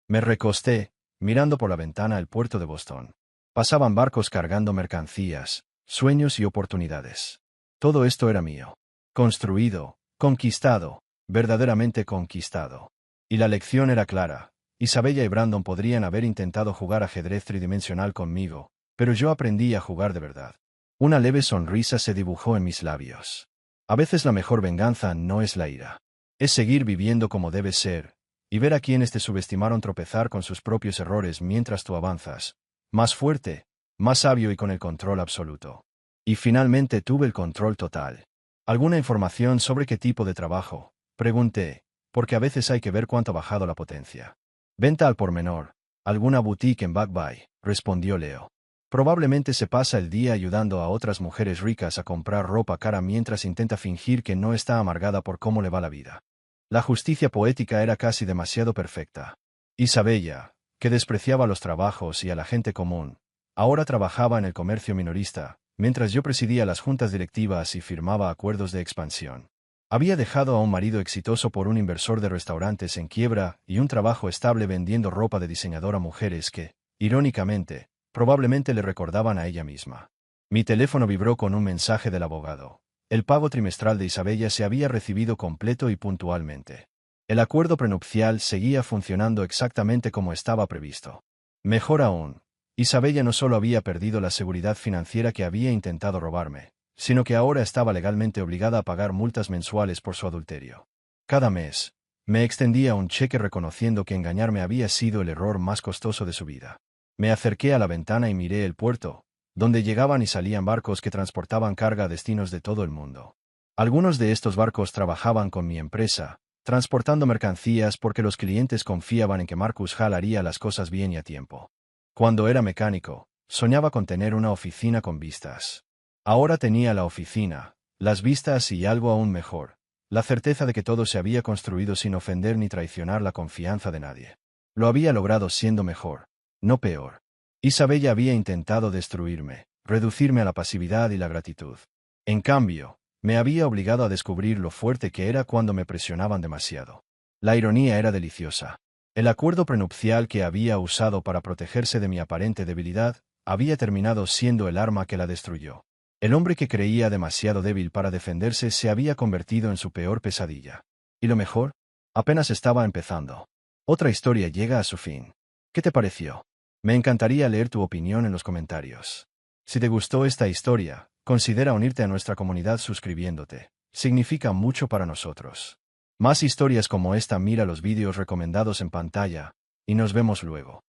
Me recosté, mirando por la ventana el puerto de Boston. Pasaban barcos cargando mercancías, sueños y oportunidades. Todo esto era mío. Construido, conquistado, verdaderamente conquistado. Y la lección era clara. Isabella y Brandon podrían haber intentado jugar ajedrez tridimensional conmigo, pero yo aprendí a jugar de verdad. Una leve sonrisa se dibujó en mis labios. A veces la mejor venganza no es la ira. Es seguir viviendo como debe ser, y ver a quienes te subestimaron tropezar con sus propios errores mientras tú avanzas, más fuerte, más sabio y con el control absoluto. Y finalmente tuve el control total. ¿Alguna información sobre qué tipo de trabajo? Pregunté, porque a veces hay que ver cuánto ha bajado la potencia. Venta al por menor, alguna boutique en Back Bay, respondió Leo. Probablemente se pasa el día ayudando a otras mujeres ricas a comprar ropa cara mientras intenta fingir que no está amargada por cómo le va la vida. La justicia poética era casi demasiado perfecta. Isabella, que despreciaba los trabajos y a la gente común, ahora trabajaba en el comercio minorista, mientras yo presidía las juntas directivas y firmaba acuerdos de expansión. Había dejado a un marido exitoso por un inversor de restaurantes en quiebra y un trabajo estable vendiendo ropa de diseñador a mujeres que, irónicamente, probablemente le recordaban a ella misma. Mi teléfono vibró con un mensaje del abogado. El pago trimestral de Isabella se había recibido completo y puntualmente. El acuerdo prenupcial seguía funcionando exactamente como estaba previsto. Mejor aún, Isabella no solo había perdido la seguridad financiera que había intentado robarme, sino que ahora estaba legalmente obligada a pagar multas mensuales por su adulterio. Cada mes, me extendía un cheque reconociendo que engañarme había sido el error más costoso de su vida. Me acerqué a la ventana y miré el puerto, donde llegaban y salían barcos que transportaban carga a destinos de todo el mundo. Algunos de estos barcos trabajaban con mi empresa, transportando mercancías porque los clientes confiaban en que Marcus Hall haría las cosas bien y a tiempo. Cuando era mecánico, soñaba con tener una oficina con vistas. Ahora tenía la oficina, las vistas y algo aún mejor, la certeza de que todo se había construido sin ofender ni traicionar la confianza de nadie. Lo había logrado siendo mejor, no peor. Isabella había intentado destruirme, reducirme a la pasividad y la gratitud. En cambio, me había obligado a descubrir lo fuerte que era cuando me presionaban demasiado. La ironía era deliciosa. El acuerdo prenupcial que había usado para protegerse de mi aparente debilidad, había terminado siendo el arma que la destruyó. El hombre que creía demasiado débil para defenderse se había convertido en su peor pesadilla. ¿Y lo mejor? Apenas estaba empezando. Otra historia llega a su fin. ¿Qué te pareció? Me encantaría leer tu opinión en los comentarios. Si te gustó esta historia, considera unirte a nuestra comunidad suscribiéndote. Significa mucho para nosotros. Más historias como esta, mira los vídeos recomendados en pantalla, y nos vemos luego.